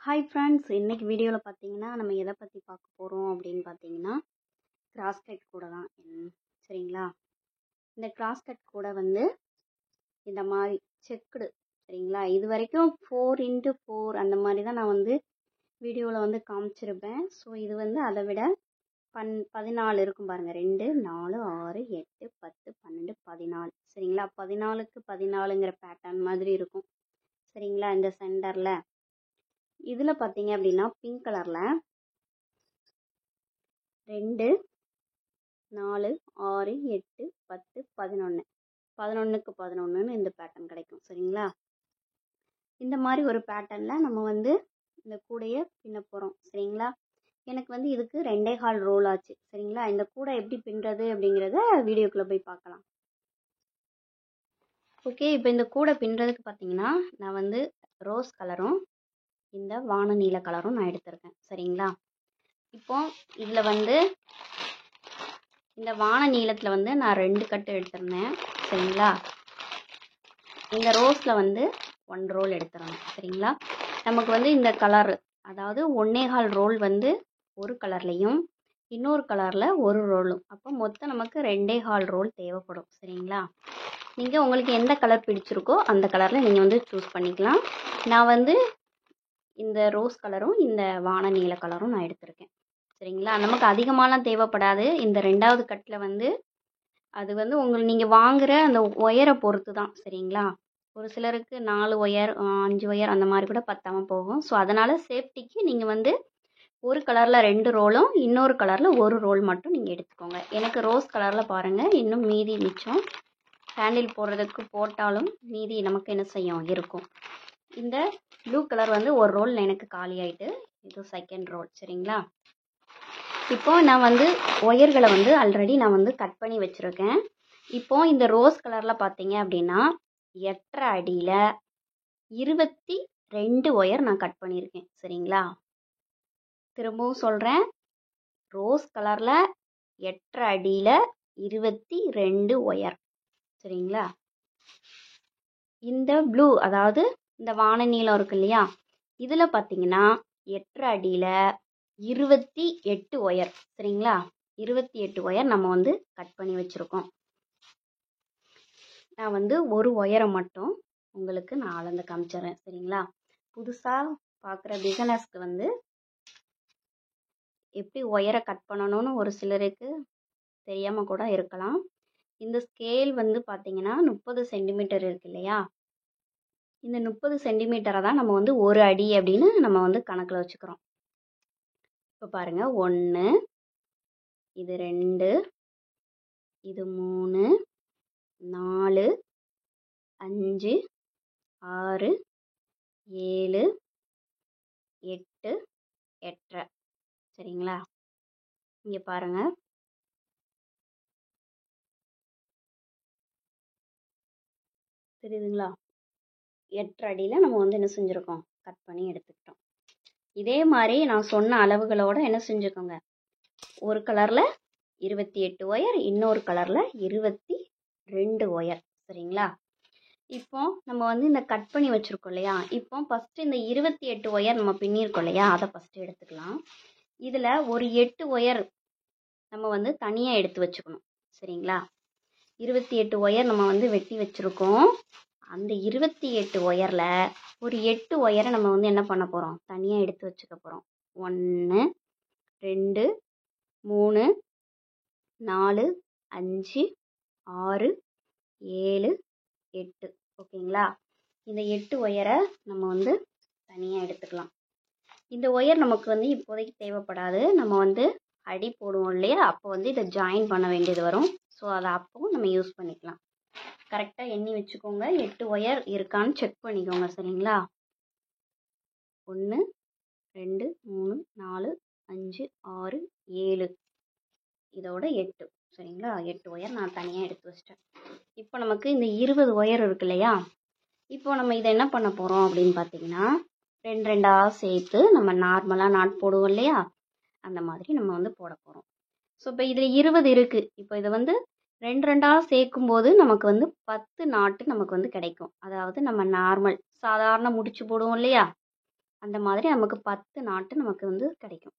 Hi friends, இன்னைக்கு வீடியோவில் பார்த்தீங்கன்னா நம்ம எதை பற்றி பார்க்க போகிறோம் அப்படின்னு பார்த்தீங்கன்னா கிராஸ்கட் கூட தான். சரிங்களா, இந்த கிராஸ்கட் கூட வந்து இந்த மாதிரி செக்குடு. சரிங்களா, இது வரைக்கும் 4x4 அந்த மாதிரி தான் நான் வந்து வீடியோவில் வந்து காமிச்சிருப்பேன். ஸோ இது வந்து அதை விட 14 இருக்கும் பாருங்கள். 2 4 6 8 10 12 14. சரிங்களா, 14க்கு 14ங்கிற பேட்டர்ன் மாதிரி இருக்கும். சரிங்களா, இந்த சென்டரில் இதில் பார்த்தீங்க அப்படின்னா பிங்க் கலரில் 2 4 6 8 10 11 11க்கு 11ன்னு இந்த பேட்டர்ன் கிடைக்கும். சரிங்களா, இந்த மாதிரி ஒரு பேட்டர்னில் நம்ம வந்து இந்த கூடையை பின்ன போகிறோம். சரிங்களா, எனக்கு வந்து இதுக்கு 2.25 ரோல் ஆச்சு. சரிங்களா, இந்த கூடை எப்படி பின்னுறது அப்படிங்கிறத வீடியோக்குள்ளே போய் பார்க்கலாம். ஓகே, இப்போ இந்த கூடை பின்னுறதுக்கு பார்த்தீங்கன்னா நான் வந்து ரோஸ் கலரும் இந்த வான நீல கலரும் நான் எடுத்திருக்கேன். சரிங்களா, இப்போ இதில் வந்து இந்த வான நீளத்தில் வந்து நான் 2 கட்டு எடுத்திருந்தேன். சரிங்களா, இந்த ரோஸில் வந்து 1 ரோல் எடுத்துடணும். சரிங்களா, நமக்கு வந்து இந்த கலர், அதாவது 1.25 ரோல் வந்து ஒரு கலர்லையும் இன்னொரு கலரில் ஒரு ரோலும், அப்போ மொத்தம் நமக்கு 2.25 ரோல் தேவைப்படும். சரிங்களா, நீங்கள் உங்களுக்கு எந்த கலர் பிடிச்சிருக்கோ அந்த கலரில் நீங்கள் வந்து சூஸ் பண்ணிக்கலாம். நான் வந்து இந்த ரோஸ் கலரும் இந்த வான நீல கலரும் நான் எடுத்திருக்கேன். சரிங்களா, நமக்கு அதிகமாகலாம் தேவைப்படாது. இந்த 2வது கட்டில் வந்து அது வந்து நீங்கள் வாங்குகிற அந்த ஒயரை பொறுத்து தான். சரிங்களா, ஒரு சிலருக்கு 4 ஒயர் 5 ஒயர் அந்த மாதிரி கூட பத்தாமல் போகும். ஸோ அதனால் சேஃப்டிக்கு நீங்கள் வந்து ஒரு கலரில் 2 ரோலும் இன்னொரு கலரில் ஒரு ரோல் மட்டும் நீங்கள் எடுத்துக்கோங்க. எனக்கு ரோஸ் கலரில் பாருங்கள், இன்னும் மீதி மிச்சம் ஹேண்டில் போடுறதுக்கு போட்டாலும் மீதி நமக்கு என்ன செய்யும் இருக்கும். இந்த ப்ளூ கலர் வந்து ஒரு ரோல் எனக்கு காலி ஆகிட்டு, இது 2nd ரோல். சரிங்களா, இப்போ நான் வந்து ஒயர்களை வந்து ஆல்ரெடி நான் வந்து கட் பண்ணி வச்சுருக்கேன். இப்போ இந்த ரோஸ் கலரில் பார்த்தீங்க அப்படின்னா 8.5 அடியில் 22 ஒயர் நான் கட் பண்ணியிருக்கேன். சரிங்களா, திரும்பவும் சொல்கிறேன், ரோஸ் கலரில் 8.5 அடியில் 22 ஒயர். சரிங்களா, இந்த ப்ளூ, அதாவது இந்த வான நீலம் இருக்கு இல்லையா, இதில் பார்த்தீங்கன்னா 8.5 அடியில் 28 ஒயர். சரிங்களா, 28 ஒயர் நம்ம வந்து கட் பண்ணி வச்சுருக்கோம். நான் வந்து ஒரு ஒயரை மட்டும் உங்களுக்கு நான் அளந்து காமிச்சிடுறேன். சரிங்களா, புதுசாக பார்க்குற பிகினர்ஸ்க்கு வந்து எப்படி ஒயரை கட் பண்ணணும்னு ஒரு சிலருக்கு தெரியாமல் கூட இருக்கலாம். இந்த ஸ்கேல் வந்து பார்த்தீங்கன்னா 30 சென்டிமீட்டர் இருக்கு இல்லையா, இந்த 30 சென்டிமீட்டரை தான் நம்ம வந்து 1 அடி அப்படின்னு நம்ம வந்து கணக்கில் வச்சுக்கிறோம். இப்போ பாருங்கள், 1, இது 2, இது 3, 4, 5, 6, 7, 8, 8.5. சரிங்களா, இங்கே பாருங்கள், தெரியுதுங்களா, 8.5 அடியில் நம்ம வந்து என்ன செஞ்சுருக்கோம், கட் பண்ணி எடுத்துக்கிட்டோம். இதே மாதிரி நான் சொன்ன அளவுகளோடு என்ன செஞ்சுக்கோங்க, ஒரு கலரில் 28 ஒயர், இன்னொரு கலரில் 22 ஒயர். சரிங்களா, இப்போ நம்ம வந்து இந்த கட் பண்ணி வச்சுருக்கோம் இல்லையா, இப்போ ஃபஸ்ட்டு இந்த 28 ஒயர் நம்ம பின்னியிருக்கோம் இல்லையா, அதை ஃபஸ்ட்டு எடுத்துக்கலாம். இதில் ஒரு 8 ஒயர் நம்ம வந்து தனியாக எடுத்து வச்சுக்கணும். சரிங்களா, 28 ஒயர் நம்ம வந்து வெட்டி வச்சுருக்கோம். அந்த 28 ஒயரில் ஒரு 8 ஒயரை நம்ம வந்து என்ன பண்ண போகிறோம், தனியாக எடுத்து வச்சுக்க போகிறோம். 1 2 3 4 5 6 7 8. ஓகேங்களா, இந்த 8 ஒயரை நம்ம வந்து தனியாக எடுத்துக்கலாம். இந்த ஒயர் நமக்கு வந்து இப்போதைக்கு தேவைப்படாது. நம்ம வந்து அடி போடுவோம் இல்லையா, அப்போ வந்து இதை ஜாயின் பண்ண வேண்டியது வரும். ஸோ அதை அப்பவும் நம்ம யூஸ் பண்ணிக்கலாம். கரெக்டாக எண்ணி வச்சுக்கோங்க, 8 ஒயர் இருக்கான்னு செக் பண்ணிக்கோங்க. சரிங்களா, 1 2 3 4 5 6 7, இதோட 8. சரிங்களா, 8 ஒயர் நான் தனியாக எடுத்து வச்சிட்டேன். இப்போ நமக்கு இந்த 20 ஒயர் இருக்கு இல்லையா, இப்போ நம்ம இதை என்ன பண்ண போகிறோம் அப்படின்னு பார்த்தீங்கன்னா 2 சேர்த்து நம்ம நார்மலாக நாட் போடுவோம் இல்லையா, அந்த மாதிரி நம்ம வந்து போட போகிறோம். ஸோ இப்போ இதில் 20 இருக்குது. இப்போ இதை வந்து 2 சேர்க்கும்போது நமக்கு வந்து 10 நாட்டு நமக்கு வந்து கிடைக்கும். அதாவது நம்ம நார்மல் சாதாரண முடிச்சு போடுவோம் இல்லையா, அந்த மாதிரி நமக்கு 10 நாட்டு நமக்கு வந்து கிடைக்கும்.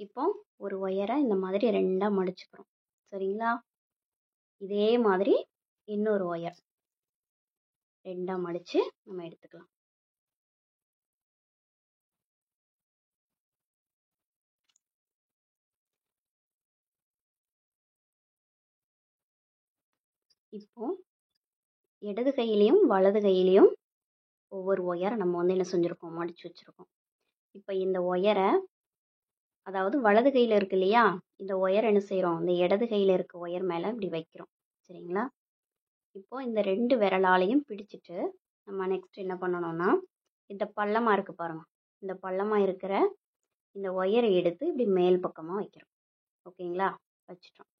இப்போ ஒரு ஒயரை இந்த மாதிரி 2ஆ மடிச்சுக்கிறோம். சரிங்களா? இதே மாதிரி இன்னொரு ஒயர் 2ஆ மடிச்சு நம்ம எடுத்துக்கலாம். இப்போ இடது கையிலையும் வலது கையிலையும் ஒவ்வொரு ஒயரை நம்ம வந்து என்ன செஞ்சுருக்கோம், மடிச்சு வச்சுருக்கோம். இப்போ இந்த ஒயரை, அதாவது வலது கையில் இருக்கு இல்லையா, இந்த ஒயர் என்ன செய்கிறோம், இந்த இடது கையில் இருக்க ஒயர் மேலே இப்படி வைக்கிறோம். சரிங்களா? இப்போ இந்த 2 விரலாலையும் பிடிச்சிட்டு நம்ம நெக்ஸ்ட் என்ன பண்ணணும்னா, இந்த பள்ளமாக இருக்குது பாருங்க, இந்த பள்ளமாக இருக்கிற இந்த ஒயரை எடுத்து இப்படி மேல் பக்கமாக வைக்கிறோம். ஓகேங்களா? வச்சுட்டோம்.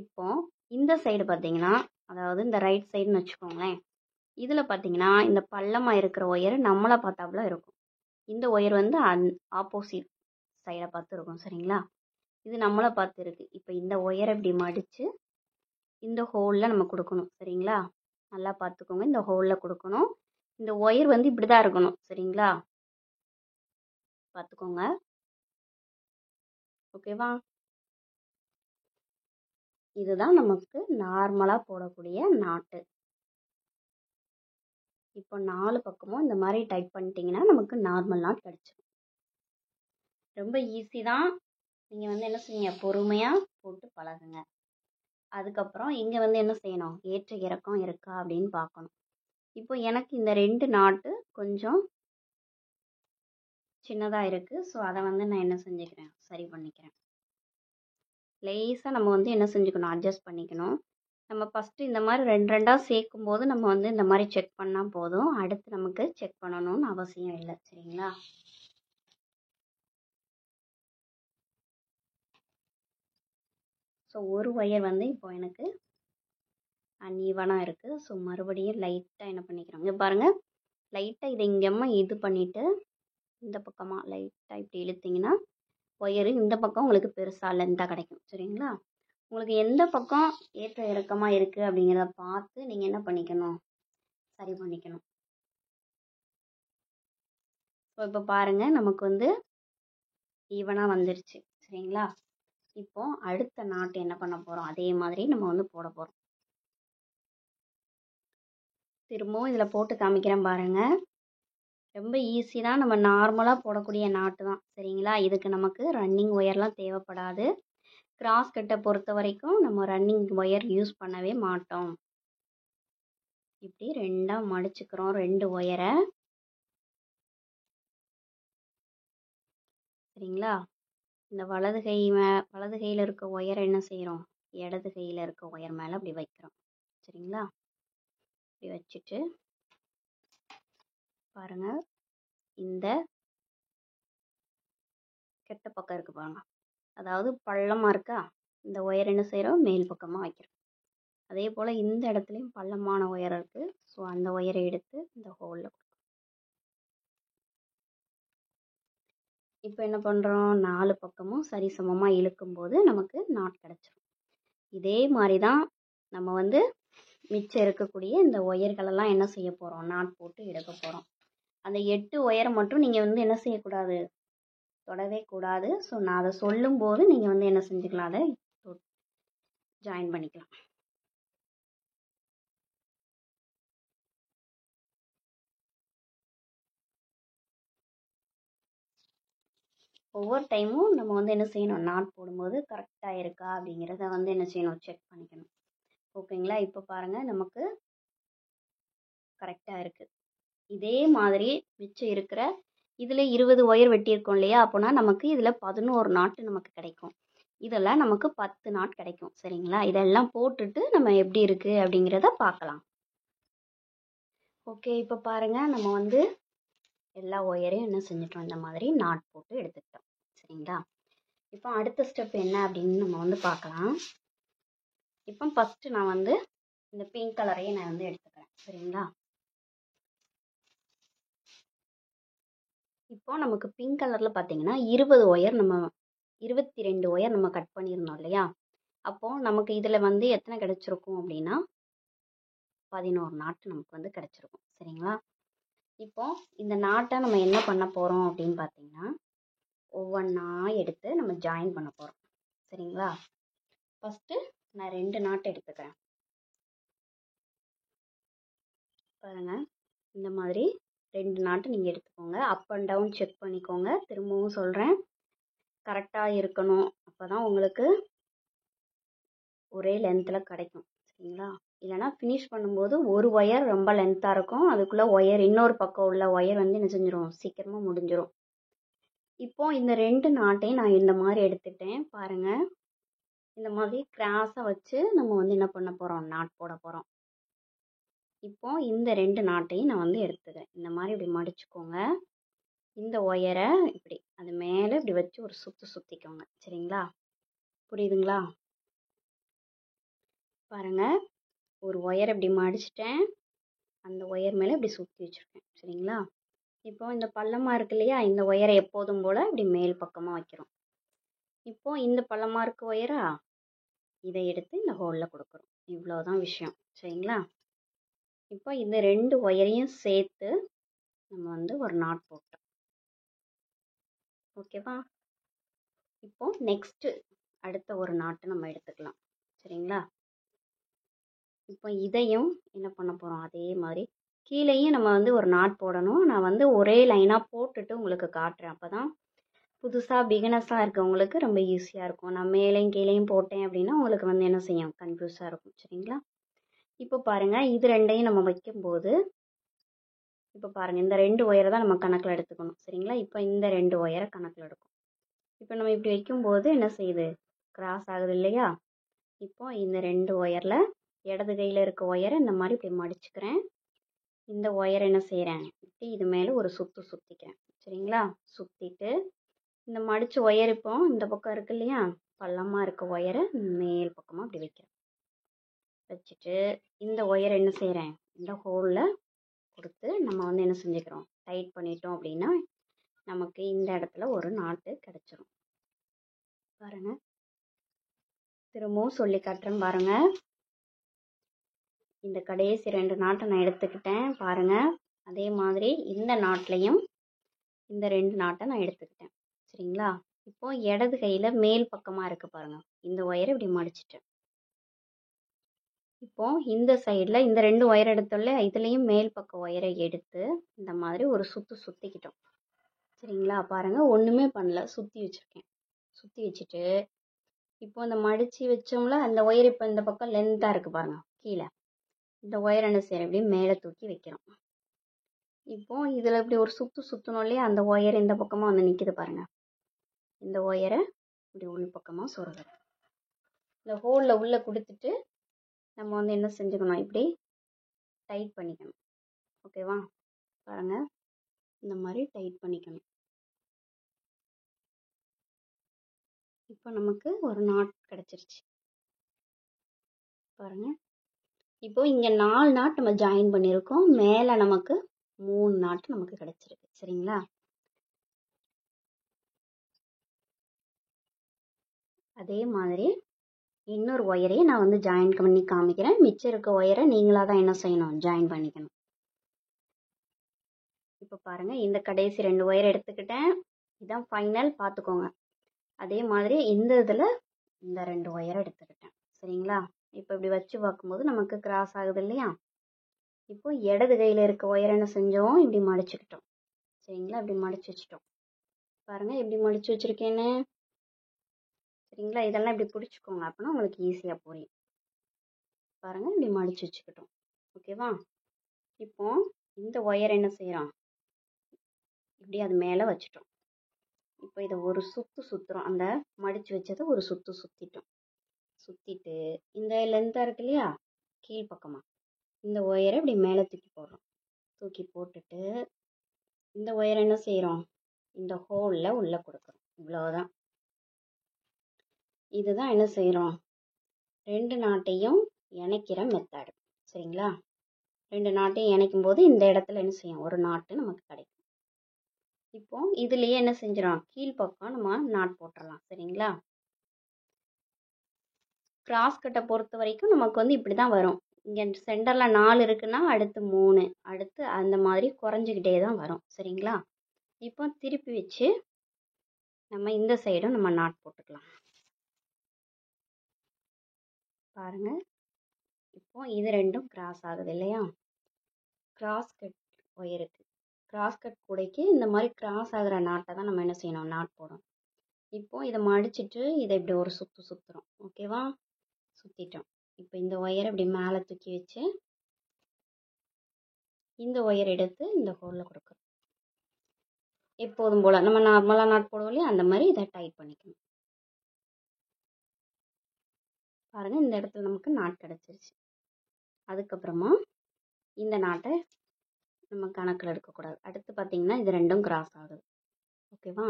இப்போ இந்த சைடு பார்த்தீங்கன்னா, அதாவது இந்த ரைட் சைடுன்னு வச்சுக்கோங்களேன், இதில் பார்த்தீங்கன்னா இந்த பள்ளமாக இருக்கிற ஒயர் நம்மளை பார்த்தாப்புல இருக்கும். இந்த ஒயர் வந்து ஆப்போசிட் சைடை பார்த்து இருக்கும். சரிங்களா? இது நம்மளை பார்த்து இருக்குது. இப்போ இந்த ஒயரை இப்படி மடித்து இந்த ஹோலில் நம்ம கொடுக்கணும். சரிங்களா? நல்லா பார்த்துக்கோங்க, இந்த ஹோலில் கொடுக்கணும். இந்த ஒயர் வந்து இப்படி தான் இருக்கணும். சரிங்களா? பார்த்துக்கோங்க. ஓகேவா? இதுதான் நமக்கு நார்மலாக போடக்கூடிய நாட்டு. இப்போ 4 பக்கமும் இந்த மாதிரி டைப் பண்ணிட்டீங்கன்னா நமக்கு நார்மல் நாட் கிடச்சிடும். ரொம்ப ஈஸி தான். நீங்கள் வந்து என்ன செய்யுங்க, பொறுமையாக போட்டு பழகுங்க. அதுக்கப்புறம் இங்கே வந்து என்ன செய்யணும், ஏற்ற இறக்கம் இருக்கா அப்படின்னு பார்க்கணும். இப்போ எனக்கு இந்த 2 நாட்டு கொஞ்சம் சின்னதாக இருக்குது. ஸோ அதை வந்து நான் என்ன செஞ்சுக்கிறேன், சரி பண்ணிக்கிறேன். லேசாக நம்ம வந்து என்ன செஞ்சுக்கணும், அட்ஜஸ்ட் பண்ணிக்கணும். நம்ம ஃபஸ்ட்டு இந்த மாதிரி 2 சேர்க்கும் போது நம்ம வந்து இந்த மாதிரி செக் பண்ணால் போதும். அடுத்து நமக்கு செக் பண்ணணும்னு அவசியம் இல்லை. சரிங்களா? ஸோ ஒரு ஒயர் வந்து இப்போ எனக்கு அன்ஈவனாக இருக்குது. ஸோ மறுபடியும் லைட்டாக என்ன பண்ணிக்கிறோம், இங்கே பாருங்கள், லைட்டாக இதை இங்கேம்மா இது பண்ணிவிட்டு இந்த பக்கமாக லைட்டாக இப்படி இழுத்திங்கன்னா ஒயரு இந்த பக்கம் உங்களுக்கு பெருசாக லென்த்தாக கிடைக்கும். சரிங்களா? உங்களுக்கு எந்த பக்கம் ஏற்ற இறக்கமாக இருக்குது அப்படிங்கிறத பார்த்து நீங்கள் என்ன பண்ணிக்கணும், சரி பண்ணிக்கணும். ஸோ இப்போ பாருங்கள், நமக்கு வந்து ஈவனாக வந்துருச்சு. சரிங்களா? இப்போ அடுத்த நாட்டு என்ன பண்ண போகிறோம், அதே மாதிரி நம்ம வந்து போட போகிறோம். திரும்பவும் இதில் போட்டு காமிக்கிறேன் பாருங்கள். ரொம்ப ஈஸி தான். நம்ம நார்மலாக போடக்கூடிய நாட்டு தான். சரிங்களா? இதுக்கு நமக்கு ரன்னிங் ஒயர்லாம் தேவைப்படாது. கிராஸ் கட்டை பொறுத்த வரைக்கும் நம்ம ரன்னிங் ஒயர் யூஸ் பண்ணவே மாட்டோம். இப்படி 2ஆ மடிச்சுக்கிறோம் 2 ஒயரை. சரிங்களா? இந்த வலது கையில் இருக்க ஒயரை என்ன செய்கிறோம், இடது கையில் இருக்க ஒயர் மேலே அப்படி வைக்கிறோம். சரிங்களா? இப்படி வச்சுட்டு பாருங்கள், இந்த கெட்ட பக்கம் இருக்குது பாருங்க, அதாவது பள்ளமாக இருக்கா, இந்த ஒயர் என்ன செய்கிறோம், மேல் பக்கமாக வைக்கிறோம். அதே போல் இந்த இடத்துலையும் பள்ளமான ஒயர் இருக்குது. ஸோ அந்த ஒயரை எடுத்து இந்த ஹோலில் இப்போ என்ன பண்ணுறோம், 4 பக்கமும் சரிசமமாக இழுக்கும்போது நமக்கு நாட் கிடச்சிரும். இதே மாதிரி தான் நம்ம வந்து மிச்சம் இருக்கக்கூடிய இந்த ஒயர்களெல்லாம் என்ன செய்ய போகிறோம், நாட் போட்டு எடுக்க போகிறோம். அந்த 8 ஒயரை மட்டும் நீங்கள் வந்து என்ன செய்யக்கூடாது, தொடவே கூடாது. ஸோ நான் அதை சொல்லும்போது நீங்கள் வந்து என்ன செஞ்சுக்கலாம், அதை ஜாயின் பண்ணிக்கலாம். ஒவ்வொரு டைமும் நம்ம வந்து என்ன செய்யணும், நாட் போடும்போது கரெக்டாக இருக்கா அப்படிங்கிறத வந்து என்ன செய்யணும், செக் பண்ணிக்கணும். ஓகேங்களா? இப்போ பாருங்கள், நமக்கு கரெக்டாக இருக்குது. இதே மாதிரி மிச்சம் இருக்கிற இதில் 20 ஒயர் வெட்டியிருக்கோம் இல்லையா, அப்போனா நமக்கு இதில் 11 நாட்டு நமக்கு கிடைக்கும். இதெல்லாம் நமக்கு 10 நாட் கிடைக்கும். சரிங்களா? இதெல்லாம் போட்டுட்டு நம்ம எப்படி இருக்குது அப்படிங்கிறத பார்க்கலாம். ஓகே, இப்போ பாருங்கள், நம்ம வந்து எல்லா ஒயரையும் என்ன செஞ்சிட்டோம், இந்த மாதிரி நாட் போட்டு எடுத்துக்கிட்டோம். சரிங்களா? இப்போ அடுத்த ஸ்டெப் என்ன அப்படின்னு நம்ம வந்து பார்க்கலாம். இப்போ ஃபஸ்ட்டு நான் வந்து இந்த பிங்க் கலரையே நான் வந்து எடுத்துக்கிறேன். சரிங்களா? இப்போ நமக்கு பிங்க் கலரில் பார்த்தீங்கன்னா 22 ஒயர் நம்ம கட் பண்ணியிருந்தோம் இல்லையா, அப்போது நமக்கு இதில் வந்து எத்தனை கிடச்சிருக்கும் அப்படின்னா 11 நாட்டு நமக்கு வந்து கிடச்சிருக்கும். சரிங்களா? இப்போ இந்த நாட்டை நம்ம என்ன பண்ண போகிறோம் அப்படின்னு பார்த்தீங்கன்னா, ஒவ்வொன்றா எடுத்து நம்ம ஜாயின் பண்ண போகிறோம். சரிங்களா? ஃபஸ்ட்டு நான் 2 நாட்டு எடுத்துக்கிறேன். பாருங்கள், இந்த மாதிரி 2 நாட்டு நீங்கள் எடுத்துக்கோங்க. அப் அண்ட் டவுன் செக் பண்ணிக்கோங்க. திரும்பவும் சொல்கிறேன், கரெக்டாக இருக்கணும். அப்போ தான் உங்களுக்கு ஒரே லென்த்தில் கிடைக்கும். சரிங்களா? இல்லைனா ஃபினிஷ் பண்ணும்போது ஒரு ஒயர் ரொம்ப லென்த்தாக இருக்கும், அதுக்குள்ளே ஒயர் இன்னொரு பக்கம் உள்ள ஒயர் வந்து என்ன செஞ்சிடும், சீக்கிரமாக முடிஞ்சிடும். இப்போ இந்த 2 நாட்டையும் நான் இந்த மாதிரி எடுத்துட்டேன். பாருங்கள், இந்த மாதிரி கிராஸாக வச்சு நம்ம வந்து என்ன பண்ண போகிறோம், நாட் போட போகிறோம். இப்போ இந்த 2 நாட்டையும் நான் வந்து எடுத்துக்கிறேன். இந்த மாதிரி இப்படி மடிச்சுக்கோங்க. இந்த ஒயரை இப்படி அது மேலே இப்படி வச்சு ஒரு சுற்றிக்கோங்க. சரிங்களா? புரியுதுங்களா? பாருங்கள், ஒரு ஒயர் இப்படி மடிச்சிட்டேன், அந்த ஒயர் மேலே இப்படி சுற்றி வச்சுருக்கேன். சரிங்களா? இப்போ இந்த பள்ளமாக இருக்கு இல்லையா, இந்த ஒயரை எப்போதும் போல் இப்படி மேல் பக்கமாக வைக்கிறோம். இப்போ இந்த பள்ளமாக இருக்க ஒயரா, இதை எடுத்து இந்த ஹோலில் கொடுக்குறோம். இவ்வளோதான் விஷயம். சரிங்களா? இப்போ இந்த 2 ஒயரையும் சேர்த்து நம்ம வந்து ஒரு நாட் போட்டோம். ஓகேவா? இப்போ நெக்ஸ்ட்டு அடுத்த ஒரு நாட்டு நம்ம எடுத்துக்கலாம். சரிங்களா? இப்போ இதையும் என்ன பண்ண போகிறோம், அதே மாதிரி கீழேயும் நம்ம வந்து ஒரு நாட் போடணும். நான் வந்து ஒரே லைனாக போட்டுட்டு உங்களுக்கு காட்டுறேன். அப்போ தான் புதுசாக பிகினஸாக இருக்கவங்களுக்கு ரொம்ப ஈஸியாக இருக்கும். நான் மேலேயும் கீழேயும் போட்டேன் அப்படின்னா உங்களுக்கு வந்து என்ன செய்யும், கன்ஃபியூஸாக இருக்கும். சரிங்களா? இப்போ பாருங்கள், இது 2ஐயும் நம்ம வைக்கும்போது, இப்போ பாருங்கள், இந்த 2 ஒயரை தான் நம்ம கணக்கில் எடுத்துக்கணும். சரிங்களா? இப்போ இந்த 2 ஒயரை கணக்கில் எடுக்கும். இப்போ நம்ம இப்படி வைக்கும்போது என்ன செய்யுது, கிராஸ் ஆகுது இல்லையா? இப்போ இந்த 2 ஒயரில் இடது கையில் இருக்க ஒயரை இந்த மாதிரி இப்படி மடிச்சுக்கிறேன். இந்த ஒயரை என்ன செய்கிறேன், இப்படி இது மேலே ஒரு சுற்றிக்கிறேன். சரிங்களா? சுற்றிட்டு இந்த மடித்த ஒயர் இப்போ இந்த பக்கம் இருக்கு இல்லையா, பள்ளமாக இருக்க ஒயரை மேல் பக்கமாக அப்படி வைக்கிறேன். வச்சுட்டு இந்த ஒயரை என்ன செய்கிறேன், இந்த ஹோலில் கொடுத்து நம்ம வந்து என்ன செஞ்சுக்கிறோம், டைட் பண்ணிட்டோம் அப்படின்னா நமக்கு இந்த இடத்துல ஒரு நாட்டு கிடச்சிரும். பாருங்கள், திரும்பவும் சொல்லி காட்டுறேன். பாருங்கள், இந்த கடைசி 2 நாட்டை நான் எடுத்துக்கிட்டேன். பாருங்கள், அதே மாதிரி இந்த நாட்லையும் இந்த 2 நாட்டை நான் எடுத்துக்கிட்டேன். சரிங்களா? இப்போ இடது கையில் மேல் பக்கமாக இருக்குது பாருங்கள், இந்த ஒயரை இப்படி மடிச்சிட்டேன். இப்போ இந்த சைடில் இந்த 2 ஒயர் எடுத்தோம்ல, இதுலேயும் மேல் பக்க ஒயரை எடுத்து இந்த மாதிரி ஒரு சுற்றிக்கிட்டோம். சரிங்களா? பாருங்கள், ஒன்றுமே பண்ணல, சுற்றி வச்சுருக்கேன். சுற்றி வச்சுட்டு இப்போ இந்த மடித்து வச்சோம்ல, அந்த ஒயர் இப்போ இந்த பக்கம் லென்த்தாக இருக்குது பாருங்கள், கீழே இந்த ஒயர் என்ன செய்கிறேன், இப்படி மேலே தூக்கி வைக்கிறோம். இப்போ இதில் இப்படி ஒரு சுற்றணும் இல்லையா, அந்த ஒயர் இந்த பக்கமாக வந்து நிற்கிது பாருங்கள். இந்த ஒயரை இப்படி உள் பக்கமாக சொருகிறேன். இந்த ஹோலில் உள்ளே கொடுத்துட்டு நம்ம வந்து என்ன செஞ்சுக்கணும், இப்படி டைட் பண்ணிக்கணும். ஓகேவா? பாருங்கள், இந்த மாதிரி டைட் பண்ணிக்கணும். இப்போ நமக்கு ஒரு நாட் கிடச்சிருச்சு. பாருங்கள், இப்போ இங்கே 4 நாட் நம்ம ஜாயின் பண்ணியிருக்கோம், மேலே நமக்கு 3 நாட் நமக்கு கிடச்சிருக்கு. சரிங்களா? அதே மாதிரி இன்னொரு ஒயரையே நான் வந்து ஜாயின் பண்ணி காமிக்கிறேன். மிச்சம் இருக்க ஒயரை நீங்களாக தான் என்ன செய்யணும், ஜாயின் பண்ணிக்கணும். இப்போ பாருங்கள், இந்த கடைசி 2 ஒயர் எடுத்துக்கிட்டேன். இதுதான் ஃபைனல், பார்த்துக்கோங்க. அதே மாதிரி இந்த இதில் இந்த 2 ஒயரை எடுத்துக்கிட்டேன். சரிங்களா? இப்போ இப்படி வச்சு பார்க்கும்போது நமக்கு கிராஸ் ஆகுது இல்லையா? இப்போ இடது கையில் இருக்க ஒயரை என்ன செஞ்சோம், இப்படி மடிச்சுக்கிட்டோம். சரிங்களா? இப்படி மடிச்சு வச்சுட்டோம். பாருங்கள், எப்படி மடிச்சு வச்சுருக்கேன்னு. சரிங்களா? இதெல்லாம் இப்படி பிடிச்சிக்கோங்க, அப்படின்னா உங்களுக்கு ஈஸியாக புரியும். பாருங்கள், இப்படி மடிச்சு வச்சுக்கிட்டோம். ஓகேவா? இப்போ இந்த ஒயர் என்ன செய்கிறோம், இப்படி அது மேலே வச்சுட்டோம். இப்போ இதை ஒரு சுற்றுறோம். அந்த மடித்து வச்சதை ஒரு சுற்றிட்டோம். சுற்றிட்டு இந்த லென்த்தாக இருக்கு இல்லையா, கீழ் பக்கமாக இந்த ஒயரை இப்படி மேலே தூக்கி போடுறோம். தூக்கி போட்டுட்டு இந்த ஒயரை என்ன செய்கிறோம், இந்த ஹோலில் உள்ளே கொடுக்குறோம். இவ்வளோதான். இதுதான் என்ன செய்கிறோம், 2 நாட்டையும் இணைக்கிற மெத்தடு. சரிங்களா? 2 நாட்டையும் இணைக்கும் போது இந்த இடத்துல என்ன செய்யும், ஒரு நாட்டு நமக்கு கிடைக்கும். இப்போ இதுலேயே என்ன செஞ்சிடும், கீழ்ப்பக்கம் நம்ம நாட் போட்டுடலாம். சரிங்களா? கிராஸ் கட்டை பொறுத்த வரைக்கும் நமக்கு வந்து இப்படி தான் வரும். இங்கே சென்டரில் 4 இருக்குன்னா அடுத்து 3, அடுத்து அந்த மாதிரி குறைஞ்சிக்கிட்டே தான் வரும். சரிங்களா? இப்போ திருப்பி வச்சு நம்ம இந்த சைடும் நம்ம நாட் போட்டுக்கலாம். பாருங்கள், இப்போ இது ரெண்டும் கிராஸ் ஆகுது இல்லையா? கிராஸ் கட் ஒயருக்கு கிராஸ் கட் கூடைக்கு இந்த மாதிரி கிராஸ் ஆகிற நாட்டை தான் நம்ம என்ன செய்யணும், நாட் போடணும். இப்போ இதை மடிச்சிட்டு இதை இப்படி ஒரு சுற்றுறோம். ஓகேவா? சுற்றிட்டோம். இப்போ இந்த ஒயரை இப்படி மேலே தூக்கி வச்சு இந்த ஒயர் எடுத்து இந்த ஹோலில் கொடுக்குறோம். எப்போதும் போல் நம்ம நார்மலாக நாட் போடுவோம் இல்லையா, அந்த மாதிரி இதை டைட் பண்ணிக்கணும். பாருங்கள், இந்த இடத்துல நமக்கு நாட் கிடச்சிருச்சு. அதுக்கப்புறமா இந்த நாட்டை நம்ம கணக்கில் எடுக்கக்கூடாது. அடுத்து பார்த்திங்கன்னா இது ரெண்டும் கிராஸ் ஆகுது. ஓகேவா?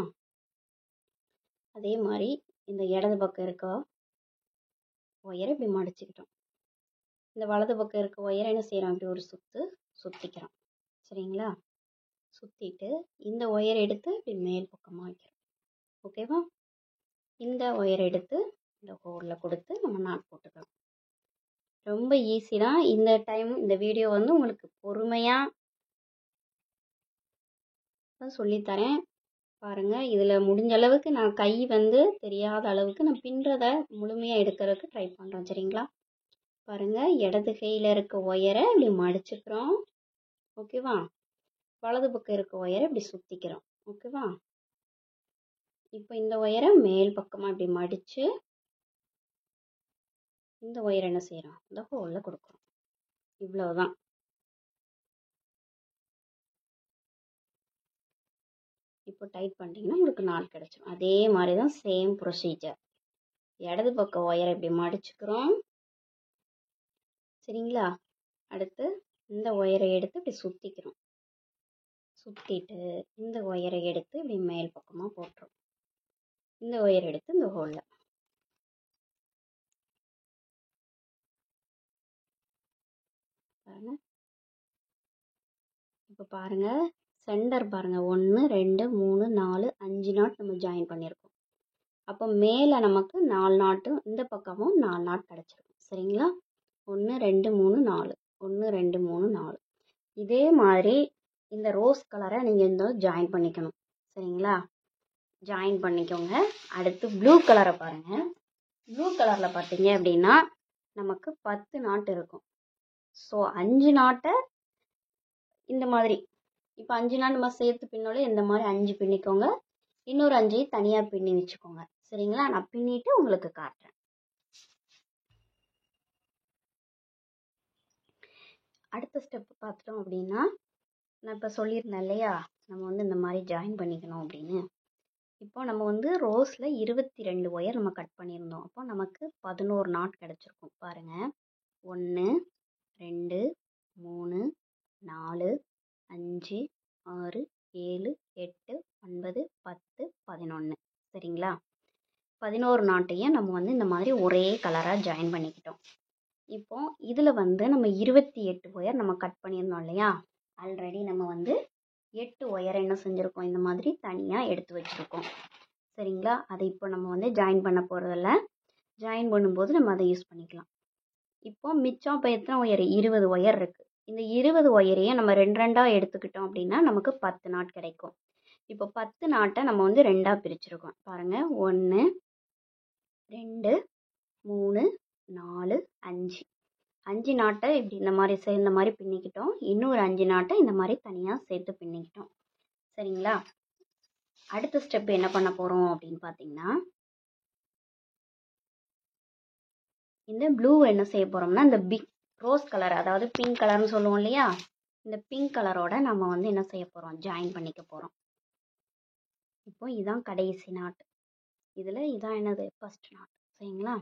அதே மாதிரி இந்த இடது பக்கம் இருக்க ஒயரை இப்படி மடிச்சுக்கிட்டோம். இந்த வலது பக்கம் இருக்க ஒயரை என்ன செய்கிறோம், இப்படி ஒரு சுற்றிக்கிறோம். சரிங்களா? சுற்றிட்டு இந்த ஒயரை எடுத்து இப்படி மேல் பக்கமாக வைக்கிறோம். ஓகேவா? இந்த ஒயரை எடுத்து இந்த ஹோலில் கொடுத்து நம்ம நாட் போட்டுக்கலாம். ரொம்ப ஈஸி தான். இந்த டைம் இந்த வீடியோ வந்து உங்களுக்கு பொறுமையாக தான் சொல்லித்தரேன். பாருங்கள், இதில் முடிஞ்ச அளவுக்கு நான் கை வந்து தெரியாத அளவுக்கு நான் பின்றதை முழுமையாக எடுக்கிறதுக்கு ட்ரை பண்ணுறேன். சரிங்களா? பாருங்கள், இடது கையில் இருக்க ஒயரை இப்படி மடிச்சுக்கிறோம். ஓகேவா? வலது பக்கம் இருக்க ஒயரை இப்படி சுற்றிக்கிறோம். ஓகேவா? இப்போ இந்த ஒயரை மேல் பக்கமாக இப்படி மடித்து இந்த ஒயரை என்ன செய்கிறோம், இந்த ஹோலில் கொடுக்குறோம். இவ்வளவுதான். இப்போ டைட் பண்ணிட்டீங்கன்னா உங்களுக்கு நாட் கிடச்சிடும். அதே மாதிரி தான் சேம் ப்ரொசீஜர். இடது பக்கம் ஒயரை இப்படி மடிச்சுக்கிறோம். சரிங்களா? அடுத்து இந்த ஒயரை எடுத்து இப்படி சுற்றிக்கிறோம். சுற்றிட்டு இந்த ஒயரை எடுத்து இப்படி மேல் பக்கமாக போட்டுரும். இந்த ஒயரை எடுத்து இந்த ஹோலில் பாருங்கள். இப்போ பாருங்கள், சென்டர் பாருங்கள், 1 2 3 4 5 நாட் நம்ம ஜாயின் பண்ணியிருக்கோம். அப்போ மேலே நமக்கு 4 நாட்டும் இந்த பக்கமும் 4 நாட் கிடச்சிருக்கும். சரிங்களா? 1 2 3 4 1 2 3 4. இதே மாதிரி இந்த ரோஸ் கலரை நீங்கள் இந்த ஜாயின் பண்ணிக்கணும். சரிங்களா? ஜாயின் பண்ணிக்கோங்க. அடுத்து ப்ளூ கலரை பாருங்கள். ப்ளூ கலரில் பார்த்தீங்க அப்படின்னா நமக்கு 10 நாட் இருக்கும். ஸோ 5 நாட்டை இந்த மாதிரி இப்போ 5 நாள் நம்ம சேர்த்து பின்னோட இந்த மாதிரி 5 பின்னிக்கோங்க. இன்னொரு 5 தனியாக பின்னி வச்சுக்கோங்க. சரிங்களா? நான் பின்னிட்டு உங்களுக்கு காட்டுறேன். அடுத்த ஸ்டெப் பார்த்துட்டோம் அப்படின்னா, நான் இப்போ சொல்லியிருந்தேன் இல்லையா, நம்ம வந்து இந்த மாதிரி ஜாயின் பண்ணிக்கணும் அப்படின்னு. இப்போ நம்ம வந்து ரோஸில் 22 ஒயர் நம்ம கட் பண்ணியிருந்தோம். அப்போ நமக்கு 11 நாட் கிடச்சிருக்கும். பாருங்கள், 1 2 3 4 5 6 7 8 9 10 11. சரிங்களா? 11 நாட்டையும் நம்ம வந்து இந்த மாதிரி ஒரே கலராக ஜாயின் பண்ணிக்கிட்டோம். இப்போ இதில் வந்து நம்ம 28 ஒயர் நம்ம கட் பண்ணியிருந்தோம் இல்லையா, ஆல்ரெடி நம்ம வந்து 8 ஒயர் என்ன செஞ்சுருக்கோம், இந்த மாதிரி தனியாக எடுத்து வச்சுருக்கோம். சரிங்களா? அதை இப்போ நம்ம வந்து ஜாயின் பண்ண போகிறதில்ல. ஜாயின் பண்ணும்போது நம்ம அதை யூஸ் பண்ணிக்கலாம். இப்போ மிச்சம் இப்போ எத்தனை ஒயர், 20 ஒயர் இருக்குது. இந்த 20 ஒயரையும் நம்ம 2 2ஆக எடுத்துக்கிட்டோம் அப்படின்னா நமக்கு 10 நாட் கிடைக்கும். இப்போ 10 நாட்டை நம்ம வந்து 2ஆக பிரிச்சுருக்கோம். பாருங்கள், 1 2 3 4 5 5 நாட்டை இப்படி இந்த மாதிரி சேர்ந்த மாதிரி பின்னிக்கிட்டோம். இன்னொரு 5 நாட்டை இந்த மாதிரி தனியாக சேர்த்து பின்னிக்கிட்டோம். சரிங்களா? அடுத்த ஸ்டெப் என்ன பண்ண போகிறோம் அப்படின்னு பார்த்தீங்கன்னா, இந்த ப்ளூ என்ன செய்ய போகிறோம்னா, இந்த ரோஸ் கலர், அதாவது பிங்க் கலர்னு சொல்லுவோம் இல்லையா, இந்த பிங்க் கலரோட நம்ம வந்து என்ன செய்ய போகிறோம், ஜாயின் பண்ணிக்க போகிறோம். இப்போ இதுதான் கடைசி நாட். இதில் இதான் என்னது, ஃபர்ஸ்ட் நாட். சரிங்களா?